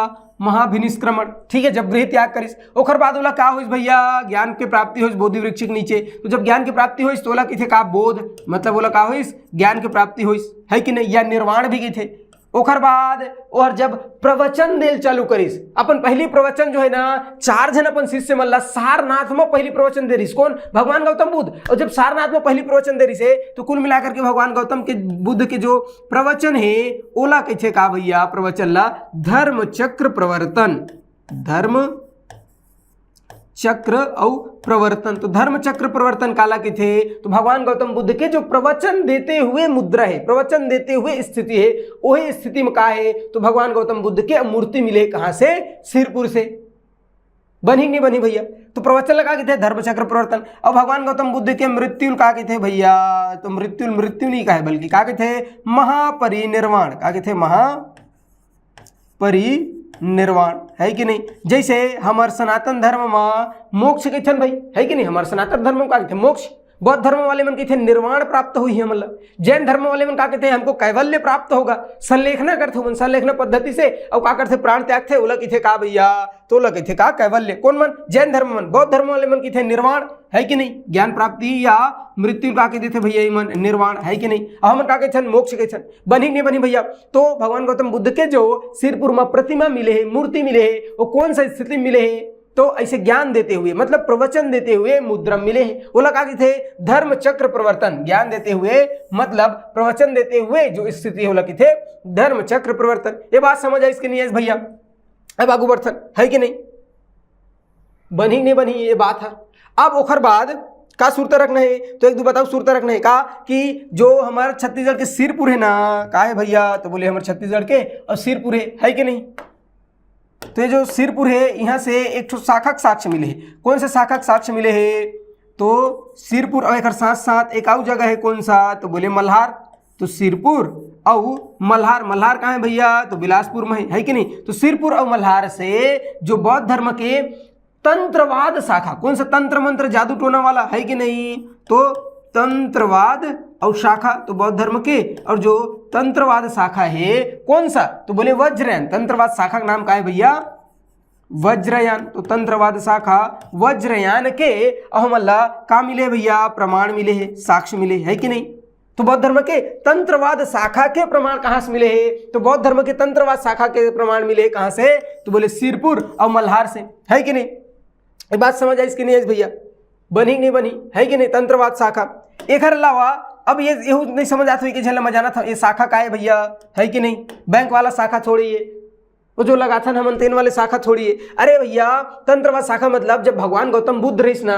महाभिनिष्क्रमण। ठीक है, जब गृह त्याग करिस ओखर बाद ओला का होइस भैया, ज्ञान के प्राप्ति होइस बोधि वृक्ष के नीचे। तो जब ज्ञान की प्राप्ति होइस तो ओला किथे का बोध, मतलब ओला का होइस, ज्ञान की प्राप्ति होइस है कि नहीं, या निर्वाण भी थे। ओखर बाद और जब प्रवचन देल चालू करिस, अपन पहली प्रवचन जो है ना, 4 जन अपन शिष्य मल्ला सारनाथ में पहली प्रवचन दे रही, कौन, भगवान गौतम बुद्ध। और जब सारनाथ में पहली प्रवचन दे रही से, तो कुल मिलाकर के भगवान गौतम के बुद्ध के जो प्रवचन है ओला कैसे का भैया, प्रवचन ला धर्म चक्र प्रवर्तन, धर्म चक्र और प्रवर्तन। तो धर्म चक्र प्रवर्तन काला के थे, तो भगवान गौतम बुद्ध के जो प्रवचन देते हुए मुद्रा है, प्रवचन देते हुए स्थिति है, वही स्थिति में का है, तो भगवान गौतम बुद्ध के मूर्ति मिले कहां से, सिरपुर से। बनी नहीं बनी भैया, तो प्रवचन लगा के थे धर्म चक्र प्रवर्तन। और भगवान गौतम बुद्ध के मृत्यु का के थे भैया, तो मृत्यु मृत्यु नहीं कहे बल्कि का के थे, महापरिनिर्वाण, का के थे महापरिनिर्वाण है कि नहीं। जैसे हमार सनातन धर्म में मोक्ष के भाई है कि नहीं, हमारे सनातन धर्म में का थे मोक्ष, बौद्ध धर्म वाले मन कहते निर्वाण प्राप्त हुई है, मतलब जैन धर्म वाले मन का कहते हैं हमको कैवल्य प्राप्त होगा, संलेखना करते हो, संलेखना पद्धति से, और का करते प्राण त्याग थे, ओला की थे का भैया, तो ओला की थे का कैवल्य। कौन मन, जैन धर्म मन। बौद्ध धर्म वाले मन की थे निर्वाण है कि नहीं, ज्ञान प्राप्ति या मृत्यु का कहते थे भैया मन निर्वाण है कि नहीं। हम का कहते मोक्ष के छन, बनी नहीं बनी भैया। तो भगवान गौतम बुद्ध के जो सिरपुर में प्रतिमा मिले है, मूर्ति मिले है, वो कौन सा स्थिति मिले है, तो ऐसे ज्ञान देते हुए, मतलब प्रवचन देते हुए मुद्रा मिले हैं। वो लगा थे धर्म चक्र प्रवर्तन, ज्ञान देते हुए मतलब प्रवचन देते हुए जो स्थिति हो लगी थे धर्म चक्र प्रवर्तन। ये बात समझ आई इसके नहीं भैया, अब आगू बढ़थन है कि नहीं, बनी नहीं बनी ये बात है। अब ओखर बाद का सूरत रखना है, तो एक दो बताओ सूरत रखना है का, कि जो हमारे छत्तीसगढ़ के सिरपुर है ना, का है भैया, तो बोले हमारे छत्तीसगढ़ के और सिरपुर है कि नहीं। तो ये जो सिरपुर है यहाँ से एक शाखा साक्ष्य मिले हैं। कौन से शाखा साक्ष्य मिले हैं, तो सिरपुर और एक साथ साथ एक और जगह है, कौन सा, तो बोले मल्हार। तो सिरपुर और मल्हार, मल्हार कहाँ है भैया, तो बिलासपुर में है कि नहीं। तो सिरपुर और मल्हार से जो बौद्ध धर्म के तंत्रवाद शाखा, कौन सा, तंत्र मंत्र जादू टोना वाला है कि नहीं, तो तंत्रवाद और शाखा, तो बौद्ध धर्म के और जो तंत्रवाद शाखा है कौन सा, तो बोले वज्रयान। तंत्रवाद शाखा का नाम का है भैया, वज्रयान, तो तंत्रवाद शाखा वज्रयान के अहमल्ला का मिले भैया, प्रमाण मिले है, साक्ष्य मिले है कि नहीं। तो बौद्ध धर्म के तंत्रवाद शाखा के प्रमाण कहां से मिले हैं, तो बौद्ध धर्म के तंत्रवाद शाखा के प्रमाण मिले कहां से, तो बोले सिरपुर और मल्हार से, है कि नहीं। ये बात समझ आई इसकी नहीं भैया, बनी कि नहीं बनी, है कि नहीं। तंत्रवाद शाखा एक अलावा अब ये नहीं समझ आता कि झल मजाना था ये शाखा का है भैया, है कि नहीं। बैंक वाला शाखा छोड़िए, वो जो लगा था ना मंतेन वाले शाखा छोड़िए। अरे भैया तंत्रवाद शाखा मतलब जब भगवान गौतम बुद्ध रहीस ना,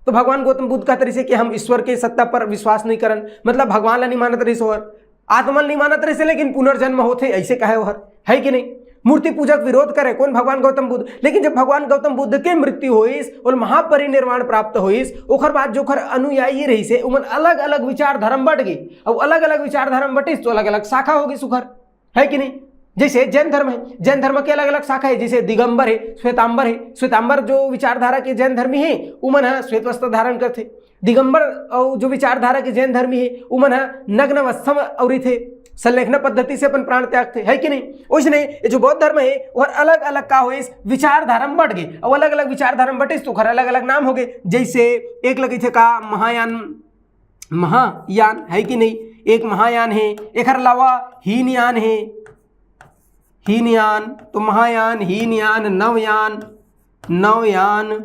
तो भगवान गौतम बुद्ध का तरीसे कि हम ईश्वर के सत्ता पर विश्वास नहीं करन, मतलब भगवान ला नहीं मानत रहीस ओहर, आत्मा नहीं मानत रहीस, लेकिन पुनर्जन्म होते ऐसे कहे ओहर, है कि नहीं। मूर्ति पूजक विरोध करे कौन, भगवान गौतम बुद्ध। लेकिन जब भगवान गौतम बुद्ध के मृत्यु होइस और महापरिनिर्वाण प्राप्त होइस, ओखर बाद जो खर अनुयायी रही से उमन अलग अलग विचार धर्म बढ़ गई, और अलग अलग विचार धर्म बटिस तो अलग अलग शाखा होगी सुखर, है कि नहीं। जैसे जैन धर्म है, जैन धर्म के अलग अलग शाखा है, जैसे दिगंबर है, श्वेतांबर है। श्वेतांबर जो विचारधारा के जैन धर्मी है उमन श्वेत वस्त्र धारण करते। दिगंबर और जो विचारधारा के जैन धर्मी है उमन नग्न वस्त्र और थे, संलेखन पद्धति से अपन प्राण त्याग थे, है कि नहीं। उसने ये जो बौद्ध धर्म है वह अलग अलग का हुई विचारधारा बढ़ गए, और अलग अलग विचारधारा बटे तो खर अलग अलग नाम हो गए। जैसे एक लगे थे का महायान, महायान है कि नहीं, एक महायान है। एक अलावा हीनयान है, हीनयान, तो महायान, हीनयान, नवयान, नवयान,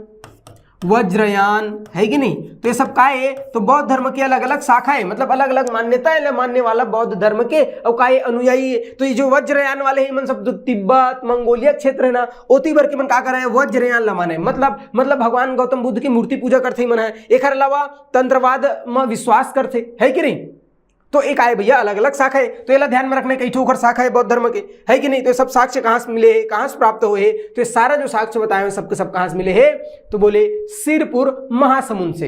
वज्रयान, है कि नहीं। तो ये सब का है, तो बौद्ध धर्म की अलग अलग शाखा है, मतलब अलग अलग मान्यताएं मानने वाला बौद्ध धर्म के और का अनुयायी है। तो ये जो वज्रयान वाले हैं मन सब जो तिब्बत मंगोलिया क्षेत्र है ना, ओती भर के मन का कर रहे हैं वज्रयान ला माने, मतलब भगवान गौतम बुद्ध की मूर्ति पूजा करते ही मन है। एक अलावा तंत्रवाद में विश्वास करते, है कि नहीं। तो एक आए भैया अलग अलग शाखा है, तो ये ध्यान में रखने कई ठोकर शाखा है बौद्ध धर्म के, है कि नहीं। तो सब साक्ष्य कहां से मिले, कहां से प्राप्त हुए, तो ये सारा जो साक्ष्य बताए हुए सबके सब कहां से मिले हैं, तो बोले सिरपुर महासमुंद से।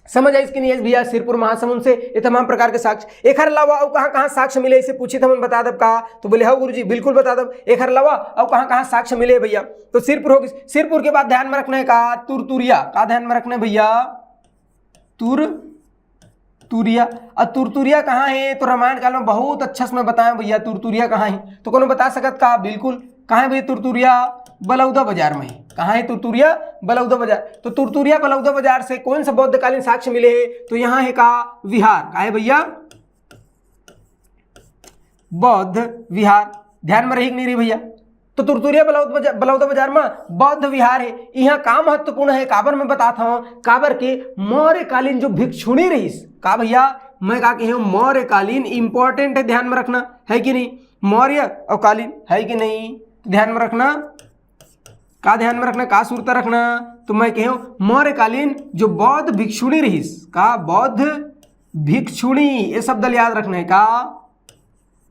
समझ आई इसकी नहीं भैया, सिरपुर महासमुंद से ये तमाम प्रकार के साक्ष्य। एक अलावा और कहां कहां साक्ष्य मिले इसे पूछे तो हम बता दब का, तो बोले हाँ गुरुजी बिल्कुल बता दब। एक अलावा और कहां कहां साक्ष्य मिले भैया, तो सिरपुर होगी। सिरपुर के बाद ध्यान में रखना है का तुरतुरिया, का ध्यान में रखना है भैया, तुरतुरिया। और तुरतुरिया कहाँ है, तो रामायण काल में बहुत अच्छा से मैं बताया भैया तुरतुरिया कहाँ है, तो कौन बता सकत का, बिल्कुल कहाँ है भैया तुरतुरिया, बलौदा बाजार में है। कहाँ है तुरतुरिया, बलौदा बाजार। तो तुरतुरिया बलौदा बाजार से कौन सा बौद्धकालीन साक्ष्य मिले हैं, तो यहाँ है का विहार, का है भैया बौद्ध विहार। ध्यान में रही नहीं रही भैया, तो तुरतुरिया बलौदा बाजार में बौद्ध विहार है। यहाँ का महत्वपूर्ण है, काबर में बताता हूँ, काबर के मौर्यकालीन जो भिक्षुणी रही, का भैया मैं का कही मौर्यकालीन इंपॉर्टेंट है, ध्यान में रखना, है कि नहीं। मौर्य और कालीन, है कि नहीं, ध्यान में रखना, का ध्यान में रखना, का सूरता रखना, तो मैं कहूँ मौर्यकालीन जो बौद्ध भिक्षुणी रही, का बौद्ध भिक्षुणी, ये शब्द याद रखना है, का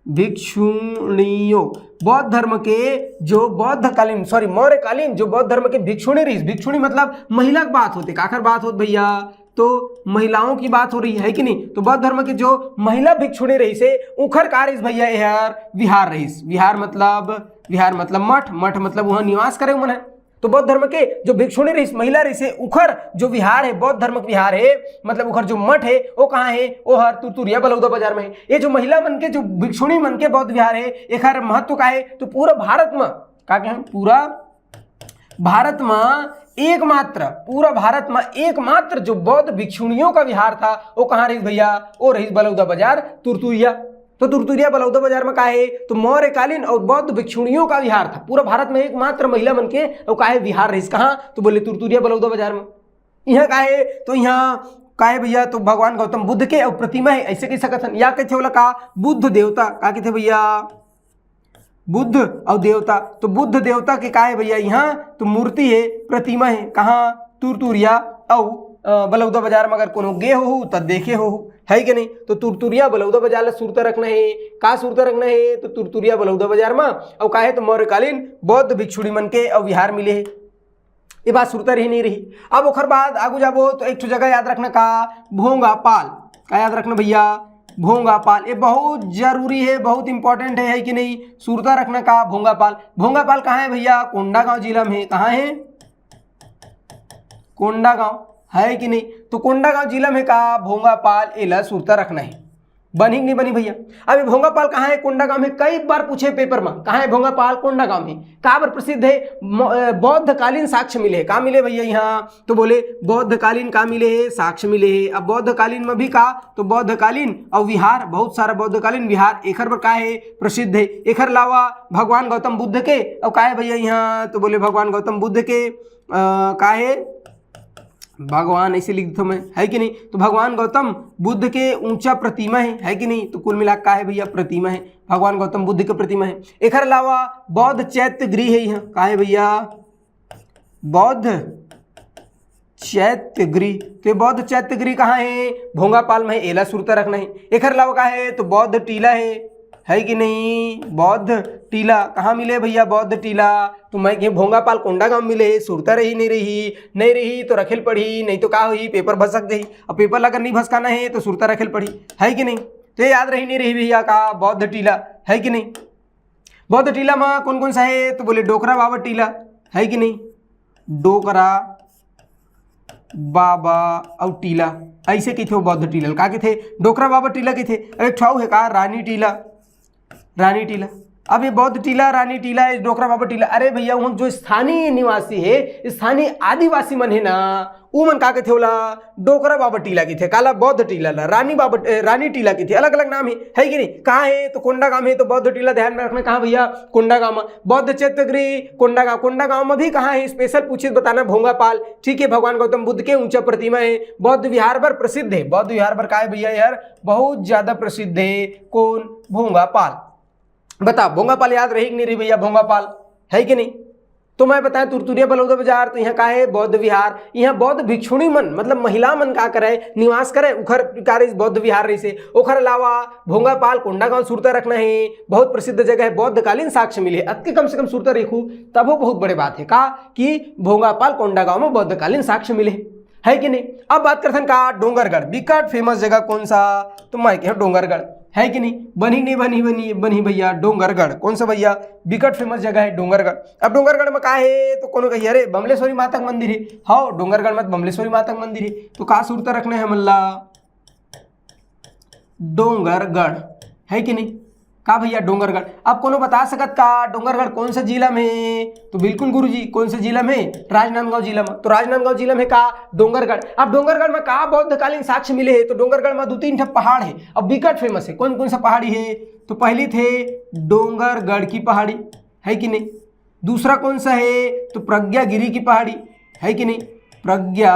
भिक्षुणियों। बौद्ध धर्म के जो बौद्धकालीन मौर्यकालीन जो बौद्ध धर्म के भिक्षुणी रही, भिक्षुणी मतलब महिला की बात होती, काखर बात होती भैया, तो महिलाओं की बात हो रही है कि नहीं। तो बौद्ध धर्म के जो महिला भिक्षुणी रही से उखर का रही भैया यार विहार रही। विहार मतलब मठ, मठ मतलब वहाँ निवास करे मन है। तो बौद्ध धर्म के जो भिक्षुणी रही महिला रही से उखर जो विहार है बौद्ध धर्म विहार है, मतलब उखर जो मठ है वो कहाँ है, वो हर तुरतुरिया बलौदा बाजार में है। ये जो महिला मन के जो भिक्षुणी मन के बौद्ध विहार है एक महत्व का है, तो पूरा भारत में का कहें, पूरा भारत में एकमात्र जो बौद्ध भिक्षुणियों का विहार था वो कहाँ रही भैया, वो रही बलौदा बाजार तुरतुरिया। तो तुरतुरिया बलौदा बाजार में का है, तो मौर्यकालीन और बौद्ध भिक्षुणियों का विहार था, पूरा भारत में एकमात्र महिला मन के और का है विहार रही, कहाँ, तो बोले तुरतुरिया बलौदा बाजार में। यहाँ का है, तो यहाँ का है भैया, तो भगवान गौतम बुद्ध के और प्रतिमा है, ऐसे कह सकत हन। या कहते बोला का बुद्ध देवता, का कहते भैया बुद्ध और देवता। तो बुद्ध देवता के का है भैया यहाँ, तो मूर्ति है, प्रतिमा है, कहाँ, तुरतुरिया और बलौदा बाजार में। अगर कोनो गे हो तब देखे हो, है कि नहीं। तो तुरतुरिया बलौदा बाजार ला सूरता रखना है, का सूरता रखना है, तो तुरतुरिया बलौदा बाजार में। और का है, तो मौर्यकालीन बौद्ध भिक्षुणी मन के और विहार मिले है, ये बात सुरता रही नहीं रही। अब ओखर बाद आगू जाबो तो एक जगह याद रखना का भोंगापाल, का याद रखना भैया भोंगापाल। ये बहुत जरूरी है, बहुत इंपॉर्टेंट है कि नहीं, सुरता रखना का भोंगापाल। भोंगापाल कहाँ है भैया, कोंडागांव जिला में है, कहाँ है, कोंडागांव, है कि नहीं। तो कोंडागांव जिला में का भोंगापाल एला सुरता रखना है। बनी नहीं बनी भैया। अब भोंगापाल कहाँ है? कोंडागांव में। कई बार पूछे पेपर में, कहाँ है भोंगापाल? कोंडागांव में। कहाँ पर प्रसिद्ध है? बौद्धकालीन साक्ष्य मिले। कहाँ मिले भैया? यहाँ तो बोले बौद्धकालीन कहाँ मिले है? साक्ष्य मिले है। अब बौद्धकालीन में भी कहा तो बौद्धकालीन और विहार, बहुत सारा बौद्धकालीन विहार एखर पर कहाँ है? प्रसिद्ध है। एखर अलावा भगवान गौतम बुद्ध के और कहाँ है भैया? यहाँ तो बोले भगवान गौतम बुद्ध के कहाँ है? भगवान ऐसे लिख दो मैं, है कि नहीं? तो भगवान गौतम बुद्ध के ऊंचा प्रतिमा है कि नहीं? तो कुल मिलाकर का है भैया? प्रतिमा है, भगवान गौतम बुद्ध की प्रतिमा है। एक अलावा बौद्ध चैत्य गृह है यहाँ, का है भैया? बौद्ध चैत्य गृह। तो बौद्ध चैत्य गृह कहाँ है? भोंगापाल में है, एला सुरता रखना है। एक अलावा का है? तो बौद्ध टीला है कि नहीं? बौद्ध टीला कहाँ मिले भैया? बौद्ध टीला तो मैं कहीं भोंगापाल कोंडागांव मिले, सुरता रही नहीं रही तो रखेल पड़ी, नहीं तो का हुई? पेपर भसक गई। अब पेपर अगर नहीं भसकाना है तो सुरता रखेल पड़ी, है कि नहीं? तो याद रही नहीं रही भैया का? बौद्ध टीला, है कि नहीं? बौद्ध टीला में कौन कौन सा है? तो बोले डोकरा बाबा टीला, है कि नहीं? डोकरा बाबा और टीला ऐसे की थे वो बौद्ध टीला का के थे? डोकरा बाबा टीला के थे। अरे छाऊ है का? रानी टीला, रानी टीला। अब ये बौद्ध टीला, रानी टीला, डोकरा बाबा टीला, अरे भैया वहाँ जो स्थानीय निवासी है, स्थानीय आदिवासी मन है ना, वो मन का के थे? बोला डोकरा बाबा टीला की थे, काला बौद्ध टीला ला, रानी टीला की थे, अलग अलग नाम है कि नहीं? कहाँ है? तो कोंडागांव है। तो बौद्ध टीला ध्यान में रखना, कहाँ भैया? कोंडागांव में। बौद्ध चैत्यगृह कोंडागांव, कोंडागांव में भी कहाँ है? स्पेशल पूछित बताना, भोंगापाल, ठीक है? भगवान गौतम बुद्ध के ऊंचा प्रतिमा है। बौद्ध विहार पर प्रसिद्ध है, बौद्ध विहार पर का है भैया? यार बहुत ज्यादा प्रसिद्ध है। कौन? भोंगापाल। बता भोंगापाल याद रही कि नहीं रही भैया? भोंगापाल, है कि नहीं? तो मैं बताएं तुरतुरिया बलौदा बाजार, तो यहाँ का है? बौद्ध विहार। यहाँ बौद्ध भिक्षुणी मन मतलब महिला मन का करे? निवास करे, उखर कार्य बौद्ध विहार रही से। ओखर अलावा भोंगापाल कोंडागांव सुरता रखना है, बहुत प्रसिद्ध जगह है, बौद्धकालीन साक्ष्य मिले, अति कम से कम सुरता रेखू, तब वो बहुत बड़े बात है का कि भोंगापाल कोंडागांव में बौद्धकालीन साक्ष्य मिले, है कि नहीं? अब बात करते हैं का? डोंगरगढ़, बिकट फेमस जगह कौन सा? तो मैं कह डोंगरगढ़, है कि नहीं? बनी नहीं बनी भैया? डोंगरगढ़ कौन सा भैया? बिकट फेमस जगह है डोंगरगढ़। अब डोंगरगढ़ में का है? तो कौन कहिए? अरे बमलेश्वरी माता का मंदिर है। हाँ डोंगरगढ़ में बमलेश्वरी माता का मंदिर है। तो का सुरता रखना है मल्ला? डोंगरगढ़, है कि नहीं? का भैया? डोंगरगढ़। अब कोनो बता सकत का डोंगरगढ़ कौन सा जिला में? तो बिल्कुल गुरुजी, कौन सा जिला में? राजनांदगांव जिला में। तो राजनांदगांव जिला में का? डोंगरगढ़। अब डोंगरगढ़ में का बौद्धकालीन साक्ष्य मिले है? तो डोंगरगढ़ में 2-3 पहाड़ है, अब बिकट फेमस है। कौन कौन सा पहाड़ी है? तो पहली थे डोंगरगढ़ की पहाड़ी, है कि नहीं? दूसरा कौन सा है? तो प्रज्ञा गिरी की पहाड़ी, है कि नहीं? प्रज्ञा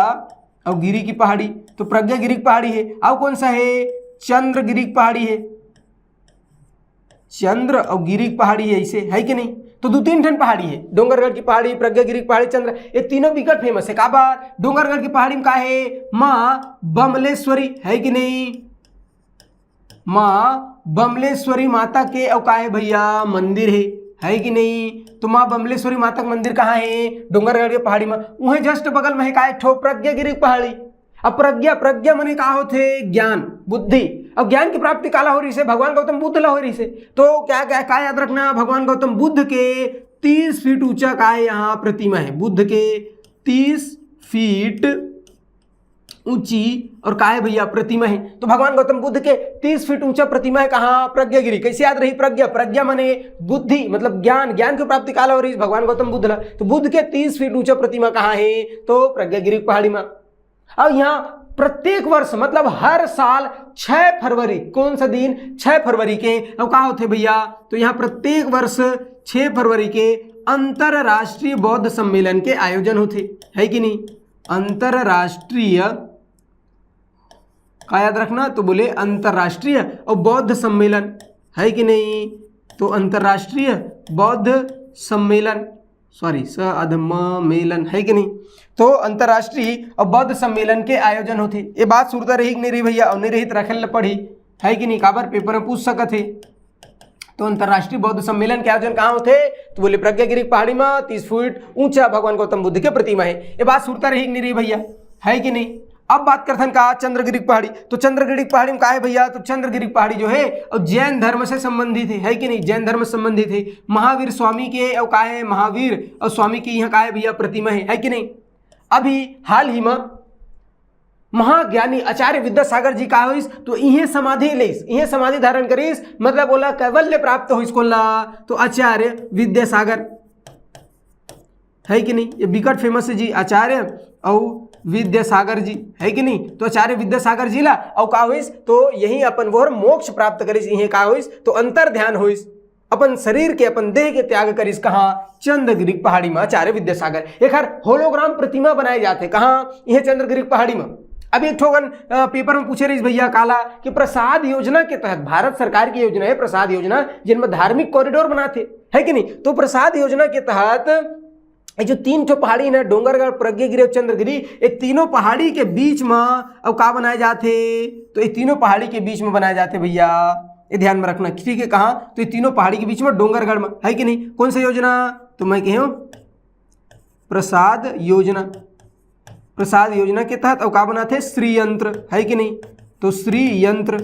और गिरी की पहाड़ी, तो प्रज्ञा गिरी की पहाड़ी है। अब कौन सा है? चंद्रगिरी की पहाड़ी है, चंद्र और गिरी की पहाड़ी है, इसे, है कि नहीं? तो 2-3 ठन पहाड़ी है, डोंगरगढ़ की पहाड़ी, प्रज्ञागिरी की पहाड़ी, चंद्र, ये तीनों विकट फेमस है। का बार? डोंगरगढ़ की पहाड़ी में का है? माँ बमलेश्वरी, है कि नहीं? माँ बमलेश्वरी माता के और का है भैया? मंदिर है कि नहीं? तो माँ बमलेश्वरी माता का मंदिर कहाँ है? डोंगरगढ़ की पहाड़ी में। वहीं जस्ट बगल में है का? ठो प्रज्ञागिरी की पहाड़ी। अब प्रज्ञा मने का होते? ज्ञान, बुद्धि। अब ज्ञान की प्राप्ति काला हो रही से? भगवान गौतम बुद्ध ला हो रही से। तो क्या क्या का याद रखना? भगवान गौतम बुद्ध के 30 फीट ऊंचा का है यहाँ प्रतिमा है, बुद्ध के 30 फीट ऊंची और का है भैया? प्रतिमा है। तो भगवान गौतम बुद्ध के 30 फीट ऊंचा प्रतिमा है कहाँ? प्रज्ञागिरी। कैसे याद रही? प्रज्ञा मने बुद्धि मतलब ज्ञान, ज्ञान की प्राप्ति काला हो रही भगवान गौतम बुद्ध ला। तो बुद्ध के 30 फीट ऊंचा प्रतिमा कहाँ है? तो प्रज्ञागिरी पहाड़ी में। अब यहाँ प्रत्येक वर्ष मतलब हर साल 6 फरवरी, कौन सा दिन? 6 फरवरी के अब का होते भैया? तो यहाँ प्रत्येक वर्ष 6 फरवरी के अंतरराष्ट्रीय बौद्ध सम्मेलन के आयोजन होते, है कि नहीं? अंतरराष्ट्रीय का याद रखना, तो बोले अंतरराष्ट्रीय और बौद्ध सम्मेलन, है कि नहीं? तो अंतरराष्ट्रीय बौद्ध सम्मेलन, सॉरी सम्मेलन, है कि नहीं? तो अंतरराष्ट्रीय और बौद्ध सम्मेलन के आयोजन होते। ये बात सुरता रही कि नहीं रही भैया? और नहीं रही तो रखल पढ़ी, है कि नहीं? काबर पेपर में पूछ सकत है। तो अंतरराष्ट्रीय बौद्ध सम्मेलन के आयोजन कहाँ होते? तो बोले प्रज्ञागिरी पहाड़ी में 30 फीट ऊंचा भगवान गौतम बुद्ध के प्रतिमा है। ये बात सुरता रही कि नहीं रही भैया? है कि नहीं? अब बात करते हैं का? चंद्रगिरी पहाड़ी। तो चंद्रगिरी पहाड़ी में का है भैया? तो चंद्रगिरी पहाड़ी जो है और जैन धर्म से संबंधित है कि नहीं? जैन धर्म से संबंधित है। महावीर स्वामी के और का है? महावीर और स्वामी की यहाँ का है भैया? प्रतिमा है कि नहीं? अभी हाल ही में महाज्ञानी आचार्य विद्यासागर जी का होइस तो इहे समाधि लेस, इहे समाधि धारण करीस, मतलब बोला कैवल्य प्राप्त होइस कोला तो आचार्य विद्यासागर, है कि नहीं। ये बिकट फेमस है जी, आचार्य और विद्यासागर जी, है कि नहीं। तो आचार्य विद्यासागर जी ला और का होइस तो यही अपन वो मोक्ष प्राप्त करिस, यही का होइस तो अंतर ध्यान होइस, अपन शरीर के अपन देह के त्याग करिस कहाँ, चंद्रगिरी पहाड़ी में आचार्य विद्यासागर। एक हर होलोग्राम प्रतिमा बनाए जाते कहाँ, यह चंद्रगिरी पहाड़ी में। अभी एक ठोगन पेपर में पूछे रही भैया काला कि प्रसाद योजना के तहत, भारत सरकार की योजना है प्रसाद योजना, जिनमें धार्मिक कॉरिडोर बनाते, है कि नहीं। तो प्रसाद योजना के तहत ये जो 3 ठो पहाड़ी है, डोंगरगढ़, प्रज्ञगिरी और चंद्रगिरी, ये तीनों पहाड़ी के बीच में अब का बनाए जाते, तो ये तीनों पहाड़ी के बीच में बनाए जाते भैया, ये ध्यान में रखना, ठीक है। कहाँ, तो ये तीनों पहाड़ी के बीच में डोंगरगढ़ में, है कि नहीं। कौन सा योजना, तो मैं कहूँ प्रसाद योजना, प्रसाद योजना के तहत अब का बनाते श्री यंत्र, है कि नहीं। तो श्री यंत्र,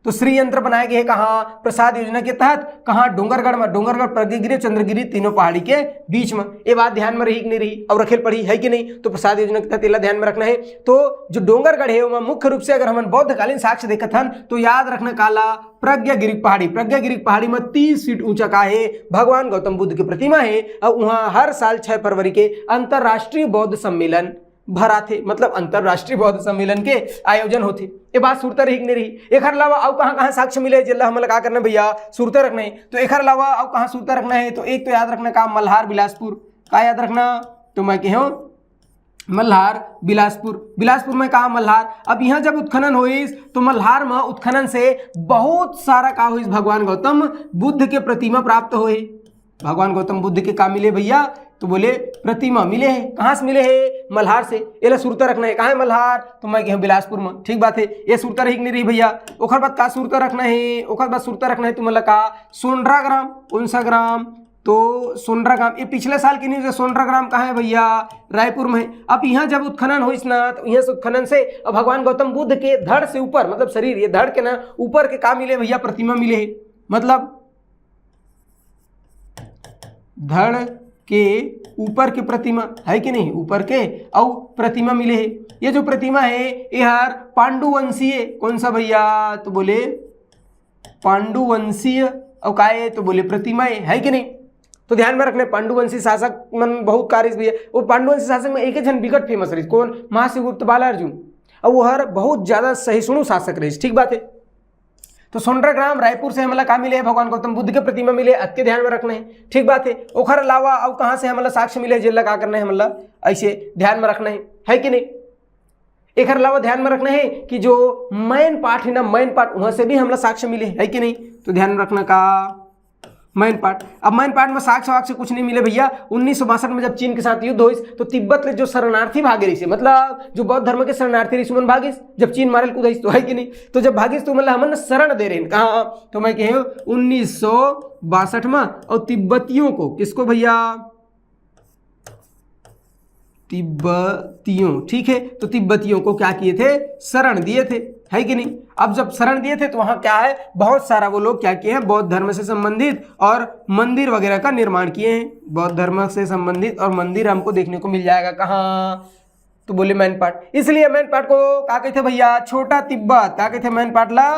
तो श्री यंत्र बनाए गए कहाँ, प्रसाद योजना के तहत, कहाँ, डोंगरगढ़ में। डोंगरगढ़, प्रज्ञगिरी, चंद्रगिरी तीनों पहाड़ी के बीच में। ये बात ध्यान में रही कि नहीं रही, और रखेल पड़ी, है कि नहीं। तो प्रसाद योजना के तहत इला ध्यान में रखना है। तो जो डोंगरगढ़ है वो मुख्य रूप से अगर हम बौद्धकालीन साक्ष्य देखत हन तो याद रखना काला प्रज्ञगिरी पहाड़ी, प्रज्ञगिरी पहाड़ी में 30 फीट ऊंचा का है भगवान गौतम बुद्ध की प्रतिमा है, और वहाँ हर साल 6 फरवरी के अंतर्राष्ट्रीय बौद्ध सम्मेलन भरा थे, मतलब अंतरराष्ट्रीय बौद्ध सम्मेलन के आयोजन होते। ये बात सुरता रही कि नहीं रही। एक अलावा अब कहाँ कहाँ साक्ष्य मिले जिला हम लगा करना भैया, सुरता रखना है। तो एक अलावा अब कहाँ सुरता रखना है, तो एक तो याद रखना का मल्हार बिलासपुर, का याद रखना, तो मैं कहूँ मल्हार बिलासपुर। बिलासपुर में कहा मल्हार। अब यहाँ जब उत्खनन हुईस तो मल्हार में उत्खनन से बहुत सारा का हुईस भगवान गौतम बुद्ध के प्रतिमा प्राप्त हुए। भगवान गौतम बुद्ध के का मिले भैया, तो बोले प्रतिमा मिले हैं। कहाँ से मिले हैं, मल्हार से। ये सुरता रखना है, कहाँ है मल्हार, तो मैं कहूँ बिलासपुर में, ठीक बात है। ये सुरता रही कि नहीं रही भैया। ओखर बाद का सुरता रखना है, ओखर बाद सुरता रखना है तो मतलब का सोनरा ग्राम, कौन सा ग्राम, तो सोनरा ग्राम। ये पिछले साल की न्यूज है। सोनरा ग्राम कहाँ है भैया, रायपुर में। अब यहाँ जब उत्खनन हुई ना, तो यहाँ से उत्खनन से अब भगवान गौतम बुद्ध के धड़ से ऊपर, मतलब शरीर ये धड़ के ना ऊपर के का मिले भैया, प्रतिमा मिले है, मतलब धड़ के ऊपर के प्रतिमा, है कि नहीं, ऊपर के और प्रतिमा मिले है। ये जो प्रतिमा है ये हर पांडुवंशीय, कौन सा भैया, तो बोले पांडुवंशीय, और का है तो बोले प्रतिमा है कि नहीं। तो ध्यान में रखने पांडुवंशी शासक मन बहुत कार्य भैया। वो पांडुवंशी शासक में एक ही जन विकट फेमस रही, कौन, महाशिवगुप्त बालार्जुन, और वो हर बहुत ज्यादा सहिष्णु शासक रही, ठीक बात है। तो सोनरा ग्राम रायपुर से हमला कहाँ मिले, भगवान गौतम बुद्ध के प्रतिमा मिले, अत्य ध्यान में रखना है, ठीक बात है। ओखर अलावा अब कहाँ से हमला साक्ष्य मिले जिला का करना है, हमला ऐसे ध्यान में रखना है कि नहीं। एक अलावा ध्यान में रखना है कि जो मैन पार्ट है ना, मैन पार्ट, वहां से भी हमला साक्ष्य मिले, है कि नहीं। तो ध्यान में रखना का मैन पार्ट। अब मैन पार्ट में साक्ष्य वाक्ष्य कुछ नहीं मिले भैया। 1962 में जब चीन के साथ युद्ध हुई तो तिब्बत ले जो शरणार्थी भागे रही, मतलब जो बौद्ध धर्म के शरणार्थी रही सुमन भागिस, जब चीन मारे कूदाइस, तो है कि नहीं। तो जब भागिस तो मतलब हमन शरण दे रहे हैं कहाँ, तो मैं कहूँ 1962 में। और तिब्बतियों को, किसको भैया, तिब्बतियों, ठीक है। तो तिब्बतियों को क्या किए थे, शरण दिए थे, है कि नहीं। अब जब शरण दिए थे तो वहां क्या है, बहुत सारा वो लोग क्या किए हैं, बौद्ध धर्म से संबंधित और मंदिर वगैरह का निर्माण किए हैं। बौद्ध धर्म से संबंधित और मंदिर हमको देखने को मिल जाएगा कहाँ, तो बोले मैन पार्ट। इसलिए मैन पार्ट को क्या कहते भैया, छोटा तिब्बत। क्या कहते मैन पार्ट ला,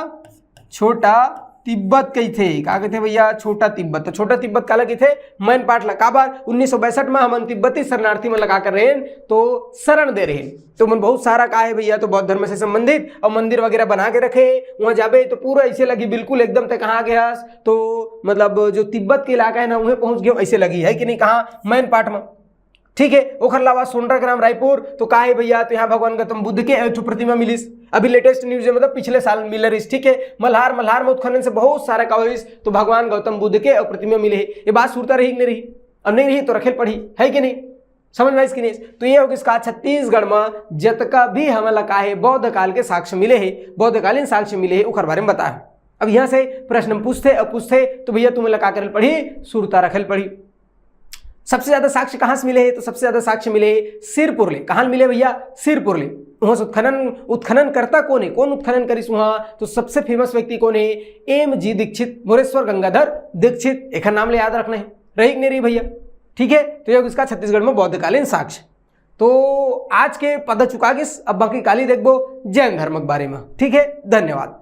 छोटा तिब्बत कही थे, क्या कहते भैया, छोटा तिब्बत। तो छोटा तिब्बत काला कही थे, मैन पार्ट ला। का बार 1962 में हम तिब्बती शरणार्थी में लगा कर रहे हैं, तो शरण दे रहे हैं। तो मन बहुत सारा का है भैया, तो बौद्ध धर्म से संबंधित और मंदिर वगैरह बना के रखे। वहां जाबे तो पूरा ऐसे लगी बिल्कुल एकदम तक कहाँ गया, तो मतलब जो तिब्बत के इलाका है ना वहीं पहुंच गए, ऐसे लगी, है कि नहीं, कहाँ, मैन पार्ट में, ठीक है। ओखर अलावा सोनरा ग्राम रायपुर, तो का है भैया, तो यहाँ भगवान गौतम बुद्ध के प्रतिमा मिलिस। अभी लेटेस्ट न्यूज है, मतलब पिछले साल मिल रही, ठीक है। मल्हार में उत्खनन से बहुत सारा का हुई, तो भगवान गौतम बुद्ध के प्रतिमा मिले। ये बात सुरता रही कि नहीं रही, अब नहीं रही तो रखेल पढ़ी, है कि नहीं, समझ में इसकी नहीं। तो ये होगा इसका छत्तीसगढ़ में जतका भी हमला का है बौद्ध काल के साक्ष्य मिले है, बौद्धकालीन साक्ष्य मिले है, उखर बारे में बताया। अब यहाँ से प्रश्न पूछते तो भैया तुम्हें लगा कर पढ़ी, सुरता रखेल पढ़ी। सबसे ज्यादा साक्ष्य कहाँ से मिले हैं, तो सबसे ज्यादा साक्ष्य मिले सिरपुर ले। कहाँ मिले भैया, सिरपुर ले। वहां से उत्खनन करता कौन है, कौन उत्खनन करिस वहां, तो सबसे फेमस व्यक्ति कौन है, एम.जी. दीक्षित, मोरेश्वर गंगाधर दीक्षित। एक नाम ले याद रखना है, रही कि नहीं रही भैया, ठीक है। तो ये इसका छत्तीसगढ़ में बौद्धकालीन साक्ष्य। तो आज के पता चुका कि अब बाकी काली देखबो जैन धर्म के बारे में। ठीक है, धन्यवाद।